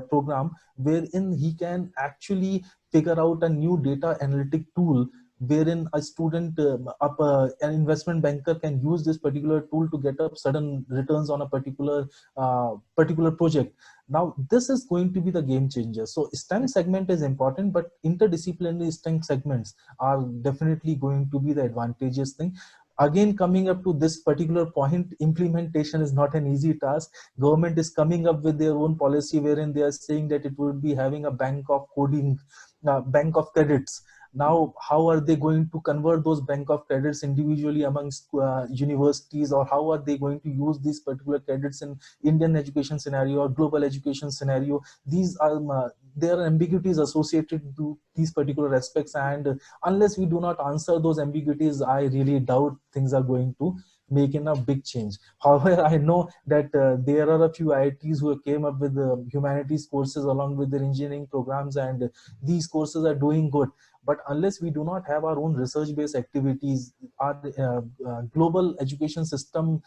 S2: program, wherein he can actually figure out a new data analytic tool, wherein a student an investment banker can use this particular tool to get up sudden returns on a particular project. Now this is going to be the game changer. So STEM segment is important, but interdisciplinary STEM segments are definitely going to be the advantageous thing. Again, coming up to this particular point, implementation is not an easy task. Government is coming up with their own policy wherein they are saying that it would be having a bank of coding, bank of credits. Now how are they going to convert those bank of credits individually amongst universities, or how are they going to use these particular credits in Indian education scenario or global education scenario? These are there are ambiguities associated to these particular aspects, and unless we do not answer those ambiguities, I really doubt things are going to making a big change. However, I know that there are a few IITs who came up with humanities courses along with their engineering programs, and these courses are doing good. But unless we do not have our own research-based activities, our global education system,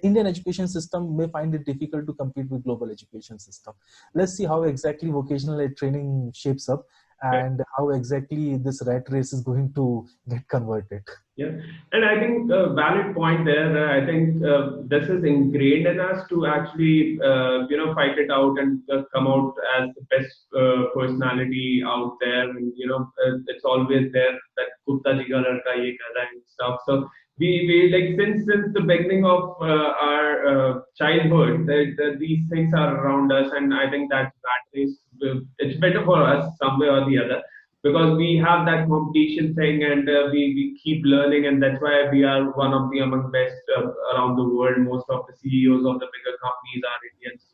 S2: Indian education system may find it difficult to compete with global education system. Let's see how exactly vocational training shapes up, and how exactly this rat race is going to get converted.
S1: Yeah, and I think a valid point there. I think this is ingrained in us to actually, fight it out and come out as the best personality out there. And it's always there that kutta ji ka ladka ye kar raha hai and stuff. So we like since the beginning of our childhood, that these things are around us, and I think that is it's better for us some way or the other, because we have that competition thing, and we keep learning, and that's why we are one of the among best around the world. Most of the CEOs of the bigger companies are Indians.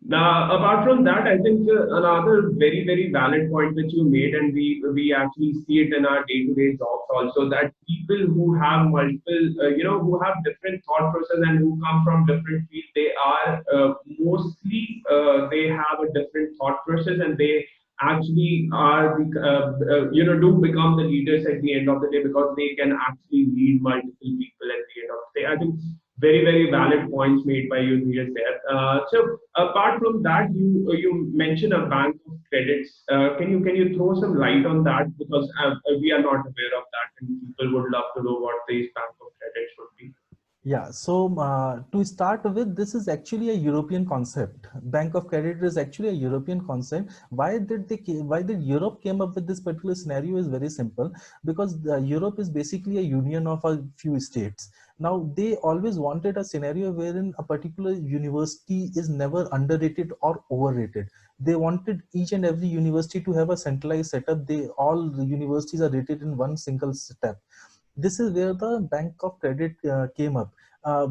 S1: Now, apart from that, I think another very, very valid point that you made, and we actually see it in our day-to-day jobs also, that people who have multiple, who have different thought process and who come from different fields, they are mostly they have a different thought process, and they actually are the, do become the leaders at the end of the day, because they can actually lead multiple people at the end of the day. I think very, very valid points made by you, Dheeraj, there. So apart from that, you mentioned a bank of credits. Can you throw some light on that, because we are not aware of that, and people would love to know what these bank of credits would be.
S2: Yeah, so to start with, this is actually a European concept. Bank of credit is actually a European concept. Why did Europe came up with this particular scenario is very simple, because Europe is basically a union of a few states. Now, they always wanted a scenario wherein a particular university is never underrated or overrated. They wanted each and every university to have a centralized setup. All the universities are rated in one single step. This is where the bank of credit came up.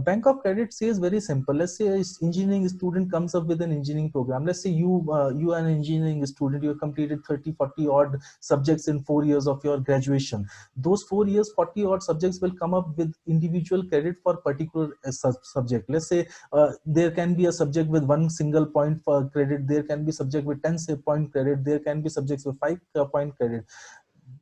S2: Bank of credit says very simple. Let's say an engineering student comes up with an engineering program. Let's say you are an engineering student. You have completed 30, 40 odd subjects in 4 years of your graduation. Those 4 years, 40 odd subjects will come up with individual credit for particular subject. Let's say there can be a subject with one single point for credit. There can be subject with 10 point credit. There can be subjects with 5 point credit.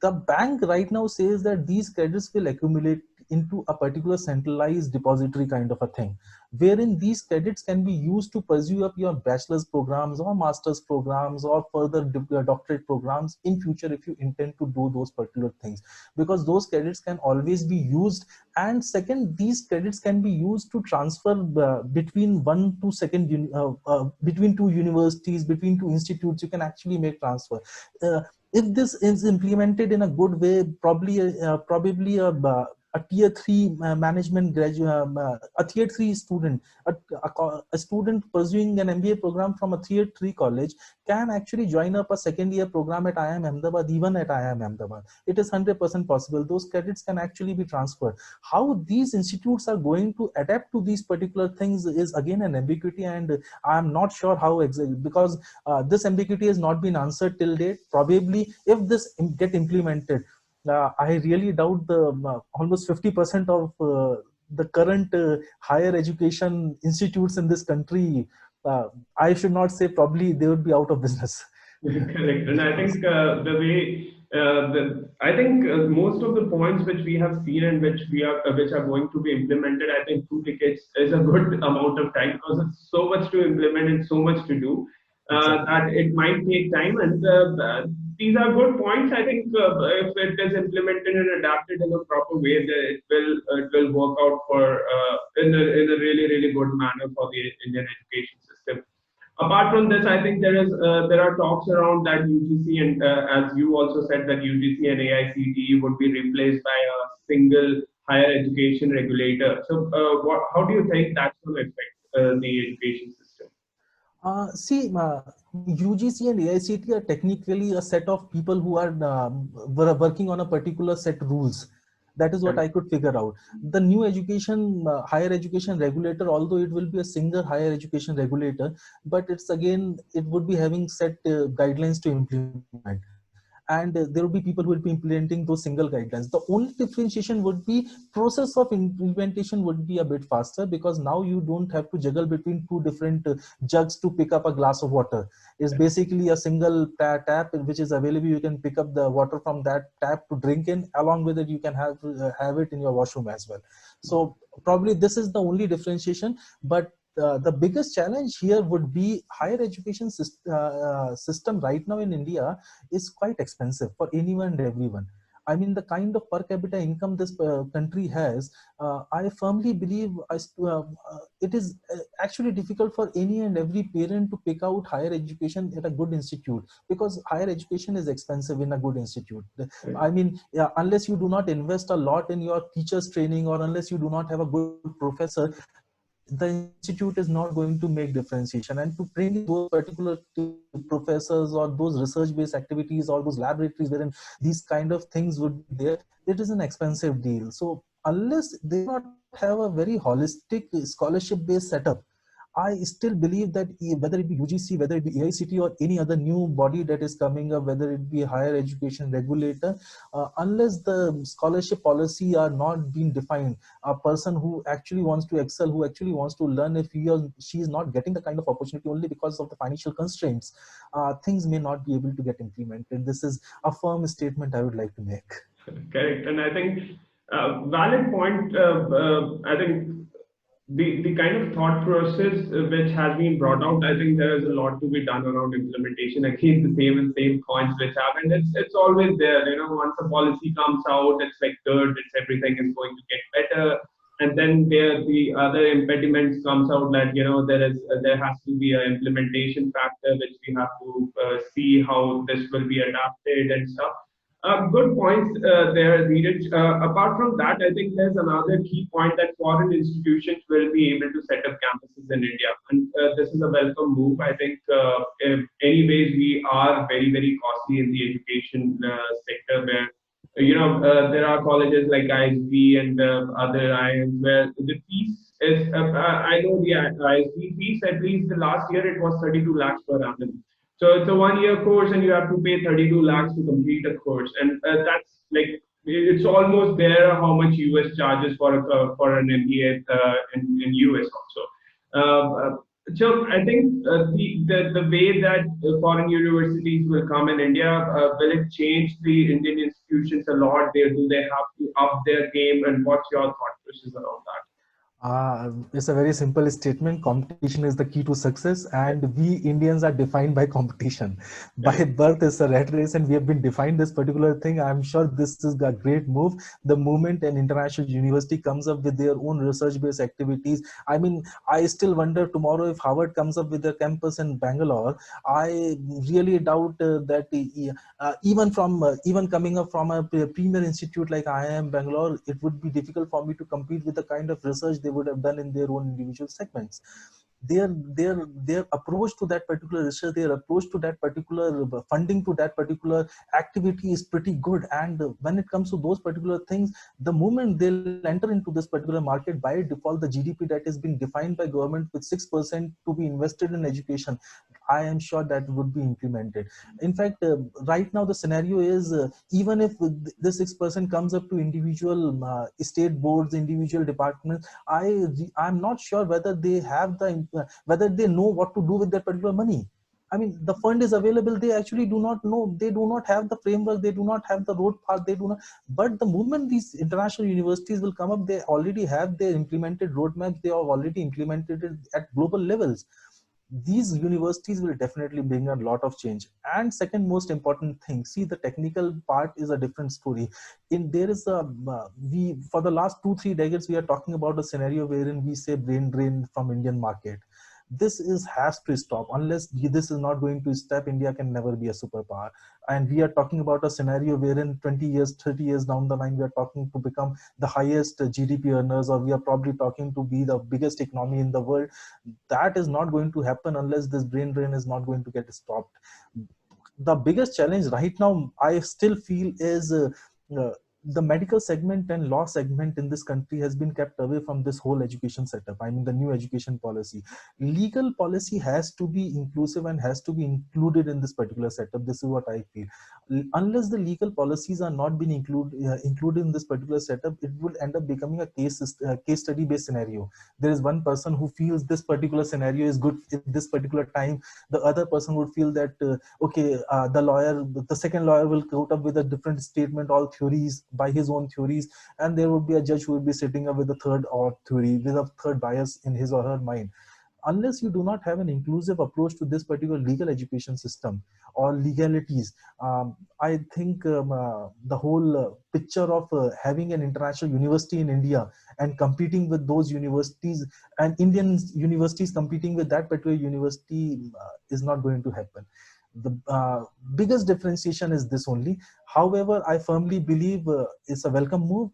S2: The bank right now says that these credits will accumulate into a particular centralized depository kind of a thing, wherein these credits can be used to pursue up your bachelor's programs or master's programs or further doctorate programs in future, if you intend to do those particular things, because those credits can always be used. And second, these credits can be used to transfer between between two universities, between two institutes. You can actually make transfer. If this is implemented in a good way, probably a tier 3 management graduate, a tier 3 student, a student pursuing an MBA program from a tier 3 college can actually join up a second year program at IIM Ahmedabad, even at IIM Ahmedabad. It is 100% possible. Those credits can actually be transferred. How these institutes are going to adapt to these particular things is again an ambiguity, and I am not sure how exactly, because this ambiguity has not been answered till date. Probably if this get implemented, I really doubt the almost 50% of the current higher education institutes in this country, I should not say probably, they would be out of business.
S1: Correct. And I think the way I think most of the points which we have seen and which are going to be implemented, I think 2 decades is a good amount of time, because it's so much to implement and so much to do that it might take time. And these are good points. I think if it is implemented and adapted in a proper way, then it will work out for in a really, really good manner for the Indian education system. Apart from this, I think there are talks around that UGC, and as you also said, that UGC and AICTE would be replaced by a single higher education regulator. So, how do you think that's going to affect the education system?
S2: See, UGC and AICTE are technically a set of people who are working on a particular set rules. That is what I could figure out. The new education, higher education regulator, although it will be a single higher education regulator, but it would be having set guidelines to implement. and there will be people who will be implementing those single guidelines. The only differentiation would be process of implementation would be a bit faster, because now you don't have to juggle between two different jugs to pick up a glass of water. It's basically a single tap which is available. You can pick up the water from that tap to drink in. Along with it, you can have it in your washroom as well. So probably this is the only differentiation. But the biggest challenge here would be higher education system right now in India is quite expensive for anyone and everyone. I mean, the kind of per capita income this country has, I firmly believe it is actually difficult for any and every parent to pick out higher education at a good institute, because higher education is expensive in a good institute. I mean, yeah, unless you do not invest a lot in your teachers training, or unless you do not have a good professor, the institute is not going to make differentiation. And to bring in those particular professors, or those research based activities, or those laboratories wherein these kind of things would be there, it is an expensive deal. So unless they not have a very holistic scholarship based setup, I still believe that whether it be UGC, whether it be AICT, or any other new body that is coming up, whether it be a higher education regulator, unless the scholarship policy are not being defined, a person who actually wants to excel, who actually wants to learn, if he or she is not getting the kind of opportunity only because of the financial constraints, things may not be able to get implemented. This is a firm statement I would like to make.
S1: Correct. And I think valid point. I think the kind of thought process which has been brought out, I think there is a lot to be done around implementation. Again, the same points which happen. It's always there. You know, once a policy comes out, it's like good. It's everything is going to get better. And then the other impediments comes out that, you know, there has to be an implementation factor which we have to see how this will be adapted and stuff. Good points there, Dheeraj. Apart from that, I think there's another key point that foreign institutions will be able to set up campuses in India, and this is a welcome move. I think, anyways, we are very, very costly in the education sector, where there are colleges like ISB and other IIMs where the fees is. I know the ISB fees, at least the last year it was 32 lakhs per annum. So it's a 1 year course, and you have to pay 32 lakhs to complete a course, and that's like it's almost there how much US charges for an MBA in US also. So I think the way that foreign universities will come in India, will it change the Indian institutions a lot? Do they have to up their game, and what's your thought process around that?
S2: It's a very simple statement. Competition is the key to success, and we Indians are defined by competition. By birth, it's a rat race, and we have been defined this particular thing. I'm sure this is a great move. The moment an international university comes up with their own research-based activities, I mean, I still wonder tomorrow if Harvard comes up with their campus in Bangalore. I really doubt that even coming up from a premier institute like IIM Bangalore, it would be difficult for me to compete with the kind of research they would have done in their own individual segments. Their approach to that particular research, their approach to that particular funding, to that particular activity is pretty good. And when it comes to those particular things, the moment they'll enter into this particular market, by default, the GDP that is being defined by government with 6% to be invested in education, I am sure that would be implemented. In fact, right now the scenario is, even if the 6% comes up to individual state boards, individual departments, I'm not sure whether they have whether they know what to do with that particular money. I mean, the fund is available. They actually do not know. They do not have the framework. They do not have the road path. They do not. But the moment these international universities will come up, they already have their implemented roadmaps. They have already implemented it at global levels. These universities will definitely bring a lot of change. And second most important thing, see, the technical part is a different story. There is a we for the last 2-3 decades we are talking about a scenario wherein we say brain drain from Indian market. This has to stop. Unless this is not going to stop, India can never be a superpower. And we are talking about a scenario wherein 20 years, 30 years down the line, we are talking to become the highest GDP earners, or we are probably talking to be the biggest economy in the world. That is not going to happen unless this brain drain is not going to get stopped. The biggest challenge right now, I still feel, is the medical segment and law segment in this country has been kept away from this whole education setup. I mean, the new education policy. Legal policy has to be inclusive and has to be included in this particular setup. This is what I feel. Unless the legal policies are not being included in this particular setup, it will end up becoming a case study based scenario. There is one person who feels this particular scenario is good at this particular time. The other person would feel that okay, the second lawyer will come up with a different statement, all theories by his own theories, and there would be a judge who would be sitting up with a third or theory, with a third bias in his or her mind. Unless you do not have an inclusive approach to this particular legal education system or legalities, I think the whole picture of having an international university in India and competing with those universities, and Indian universities competing with that particular university, is not going to happen. The biggest differentiation is this only. However, I firmly believe it's a welcome move.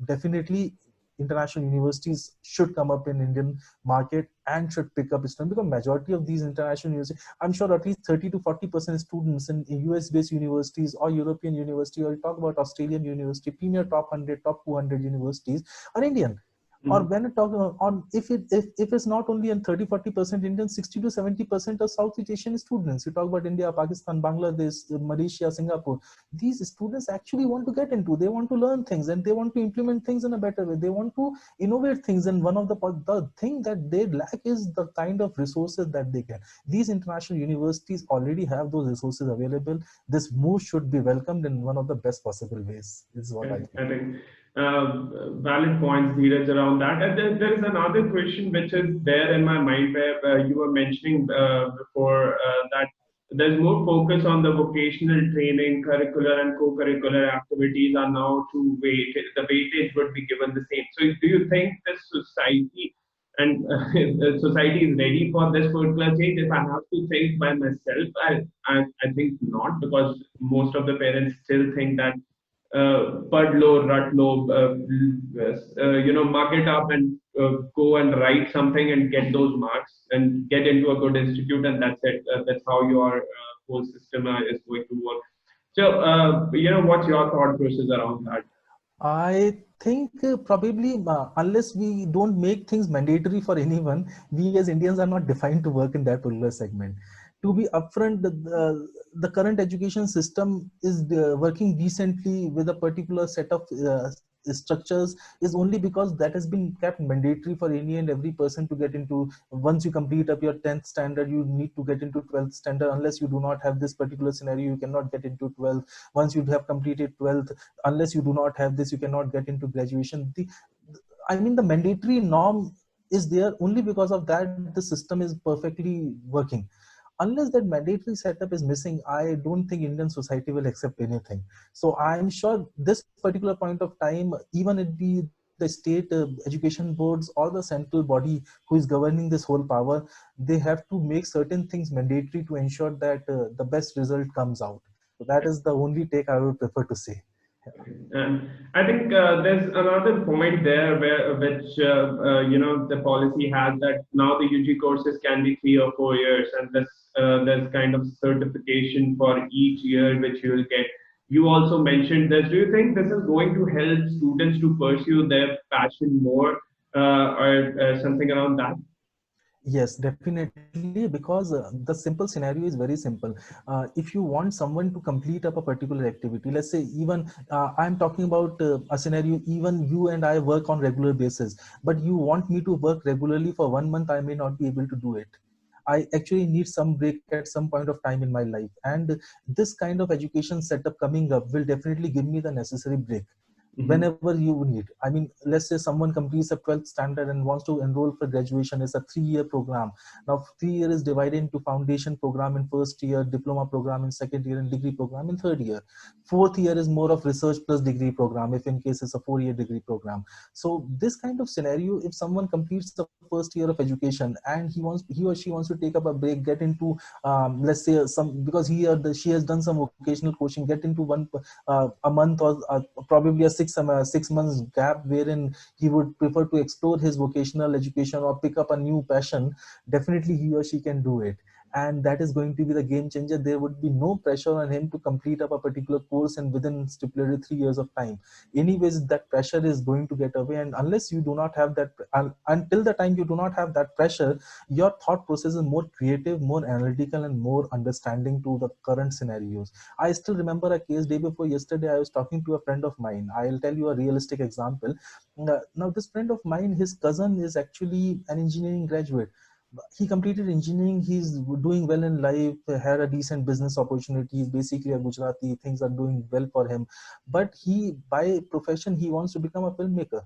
S2: Definitely international universities should come up in Indian market and should pick up students, because majority of these international universities, I'm sure at least 30 to 40% students in US based universities or European university, or you talk about Australian university, premier top 100, top 200 universities are Indian. Or when you talk on, if it's not only in 30-40% Indian, 60 to 70% of Southeast Asian students. You talk about India, Pakistan, Bangladesh, Malaysia, Singapore. These students actually want to get into. They want to learn things and they want to implement things in a better way. They want to innovate things. And one of the thing that they lack is the kind of resources that they get. These international universities already have those resources available. This move should be welcomed in one of the best possible ways. Is what I think.
S1: I think valid points, Dheeraj, around that. And then there is another question which is there in my mind where you were mentioning before that there's more focus on the vocational training, curricular and co-curricular activities are now to weight. The weightage would be given the same. So do you think this society and society is ready for this particular change? If I have to think by myself, I think not, because most of the parents still think that pad lo, rut lo, mug it up and go and write something and get those marks and get into a good institute, and that's it. That's how your whole system is going to work. So, what's your thought process around that?
S2: I think probably unless we don't make things mandatory for anyone, we as Indians are not defined to work in that particular segment. To be upfront, the current education system is working decently with a particular set of structures is only because that has been kept mandatory for any and every person to get into. Once you complete up your 10th standard, you need to get into 12th standard. Unless you do not have this particular scenario, you cannot get into 12th. Once you have completed 12th, unless you do not have this, you cannot get into graduation. I mean, the mandatory norm is there only because of that the system is perfectly working. Unless that mandatory setup is missing, I don't think Indian society will accept anything. So I'm sure this particular point of time, even it be the state education boards or the central body who is governing this whole power, they have to make certain things mandatory to ensure that the best result comes out. So that is the only take I would prefer to say.
S1: And I think there's another point there where which the policy has that now the UG courses can be 3 or 4 years, and there's kind of certification for each year which you will get. You also mentioned this. Do you think this is going to help students to pursue their passion more, or something around that?
S2: Yes, definitely, because the simple scenario is very simple. If you want someone to complete up a particular activity, let's say even I'm talking about a scenario, even you and I work on regular basis, but you want me to work regularly for 1 month, I may not be able to do it. I actually need some break at some point of time in my life. And this kind of education setup coming up will definitely give me the necessary break
S1: Mhm.
S2: whenever you need. I mean, let's say someone completes a 12th standard and wants to enroll for graduation. It's a 3-year program. Now 3 year is divided into foundation program in first year, diploma program in second year, and degree program in third year. Fourth year is more of research plus degree program, if in case it's a 4-year degree program. So this kind of scenario, if someone completes the first year of education and he or she wants to take up a break, get into let's say some, because she has done some vocational coaching, get into a month or probably a 6 months gap wherein he would prefer to explore his vocational education or pick up a new passion, definitely he or she can do it. and that is going to be the game changer. There would be no pressure on him to complete up a particular course and within stipulated 3 years of time. Anyways, that pressure is going to get away, and unless you do not have that, until the time you do not have that pressure, your thought process is more creative, more analytical, and more understanding to the current scenarios. I still remember a case day before yesterday. I was talking to a friend of mine. I'll tell you a realistic example. Now, this friend of mine, his cousin is actually an engineering graduate. He completed engineering. He's doing well in life, had a decent business opportunities. Basically, a Gujarati, things are doing well for him. But he, by profession, he wants to become a filmmaker.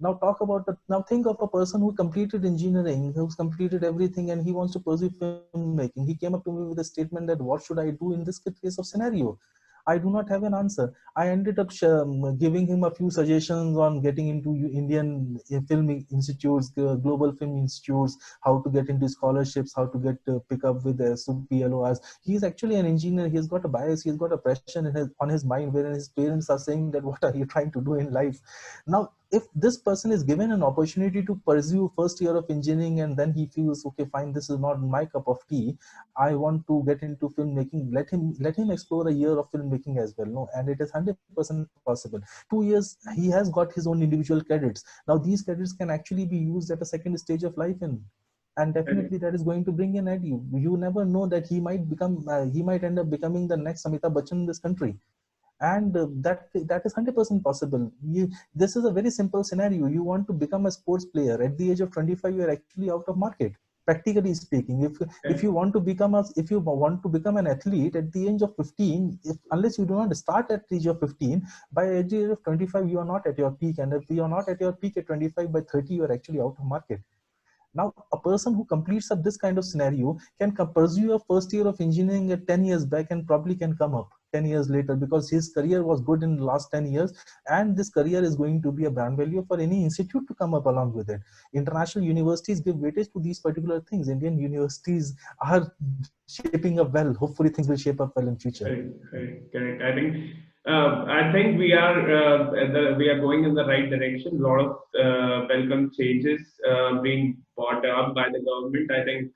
S2: Now talk about the, now think of a person who completed engineering, who's completed everything, and he wants to pursue filmmaking. He came up to me with a statement that what should I do in this case of scenario? I do not have an answer. I ended up giving him a few suggestions on getting into Indian film institutes, global film institutes, how to get into scholarships, how to get pick up with the PLORs. He's actually an engineer. He's got a bias. He's got a pressure on his mind, wherein his parents are saying that what are you trying to do in life? Now, if this person is given an opportunity to pursue first year of engineering and then he feels, okay, fine, this is not my cup of tea, I want to get into filmmaking, let him explore a year of filmmaking as well. No, and it is 100% possible. 2 years he has got his own individual credits. Now these credits can actually be used at a second stage of life, and definitely that is going to bring in at you. You never know that he might end up becoming the next Amitabh Bachchan in this country, and that is 100% possible. This is a very simple scenario. You want to become a sports player at the age of 25, you are actually out of market, practically speaking. If you want to become an athlete at the age of 15, unless you do not start at the age of 15, by the age of 25 you are not at your peak, and if you are not at your peak at 25, by 30 you are actually out of market. Now, a person who completes up this kind of scenario can pursue a first year of engineering at 10 years back and probably can come up 10 years later, because his career was good in the last 10 years, and this career is going to be a brand value for any institute to come up along with it. International universities give weightage to these particular things. Indian universities are shaping up well. Hopefully things will shape up well in future.
S1: Correct. I think we are going in the right direction. A lot of welcome changes being brought up by the government. I think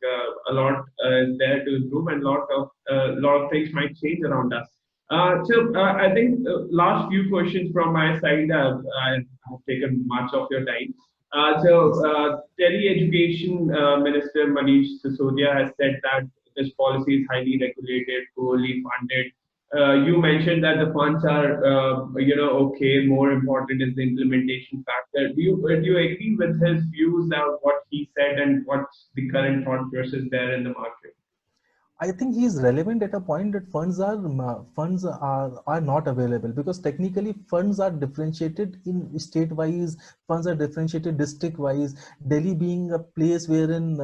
S1: a lot is there to improve, and lot of things might change around us. I think last few questions from my side. I've taken much of your time. Delhi Education Minister Manish Sisodia has said that this policy is highly regulated, poorly funded. You mentioned that the funds are, okay. More important is the implementation factor. Do you agree with his views that what he said and what's the current thought process there in the market?
S2: I think he is relevant at a point that funds are not available, because technically funds are differentiated in state wise, funds are differentiated district wise. Delhi being a place wherein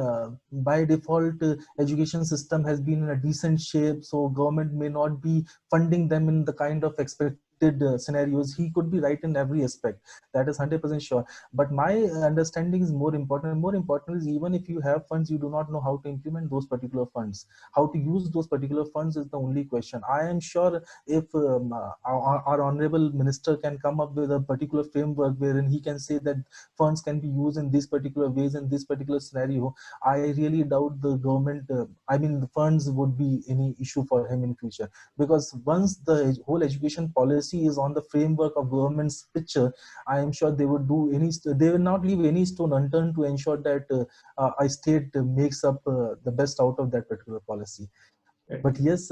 S2: by default education system has been in a decent shape, so government may not be funding them in the kind of expected scenarios. He could be right in every aspect. That is 100% sure. But my understanding is more important. More important is, even if you have funds, you do not know how to implement those particular funds. How to use those particular funds is the only question. I am sure if our honorable minister can come up with a particular framework wherein he can say that funds can be used in these particular ways in this particular scenario, I really doubt the government, the funds would be any issue for him in future. Because once the whole education policy is on the framework of government's picture, I am sure they would do they will not leave any stone unturned to ensure that a state makes up the best out of that particular policy. But yes,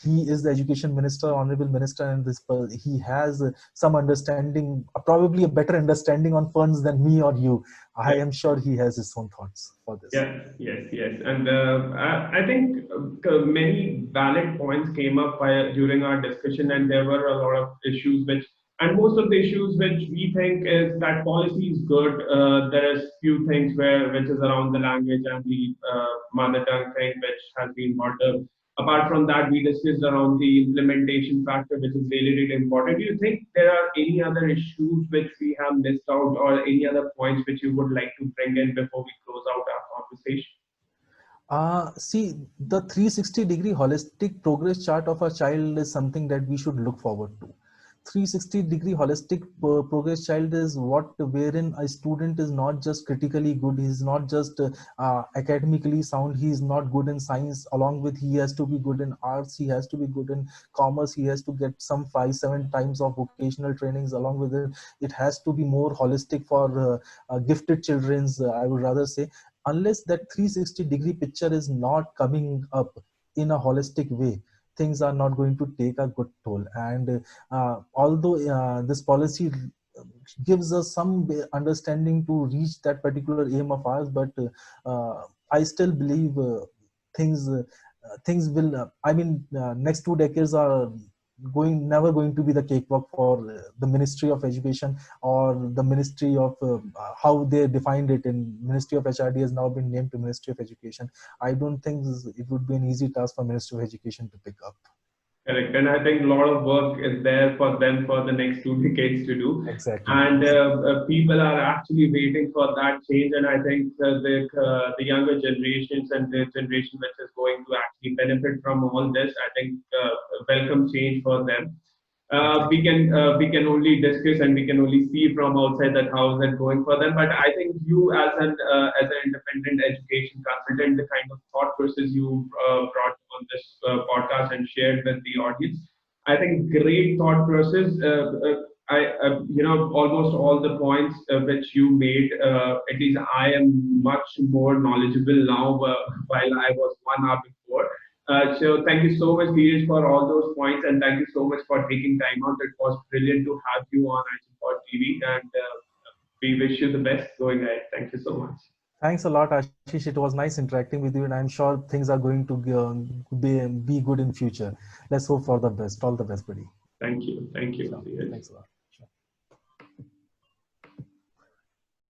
S2: he is the education minister, honorable minister, and he has some understanding, probably a better understanding on funds than me or you. I am sure he has his own thoughts for this.
S1: Yes. And I think many valid points came up during our discussion, and there were a lot of issues and most of the issues which we think is that policy is good. There is few things which is around the language and the mother tongue thing, which has been brought up. Apart from that, we discussed around the implementation factor, which is really, really important. Do you think there are any other issues which we have missed out, or any other points which you would like to bring in before we close out our conversation?
S2: See, the 360-degree holistic progress chart of a child is something that we should look forward to. 360-degree holistic progress child is what wherein a student is not just critically good, he's not just academically sound, he is not good in science, along with he has to be good in arts, he has to be good in commerce, he has to get some 5-7 times of vocational trainings along with it. It has to be more holistic for gifted children's, I would rather say. Unless that 360-degree picture is not coming up in a holistic way, things are not going to take a good toll. And although this policy gives us some understanding to reach that particular aim of ours, but I still believe things things will next 2 decades are never going to be the cakewalk for the Ministry of Education, or the Ministry of how they defined it in Ministry of HRD has now been named to Ministry of Education. I don't think it would be an easy task for Ministry of Education to pick up.
S1: Correct. And I think a lot of work is there for them for the next 2 decades to do.
S2: Exactly.
S1: And people are actually waiting for that change. And I think the younger generations and the generation which is going to actually benefit from all this, I think welcome change for them. We can only discuss and we can only see from outside that how is it going for them. But I think you as an independent education consultant, the kind of thought process you brought on this podcast and shared with the audience, I think great thought process. Almost all the points which you made, at least I am much more knowledgeable now while I was 1 hour before. So thank you so much, Dheeraj, for all those points, and thank you so much for taking time out. It was brilliant to have you on iChunpod TV, and we wish you the best going ahead. Thank you so much.
S2: Thanks a lot, Ashish. It was nice interacting with you, and I'm sure things are going to be good in future. Let's hope for the best. All the best, buddy.
S1: Thank you. Thank you.
S2: Thanks a lot.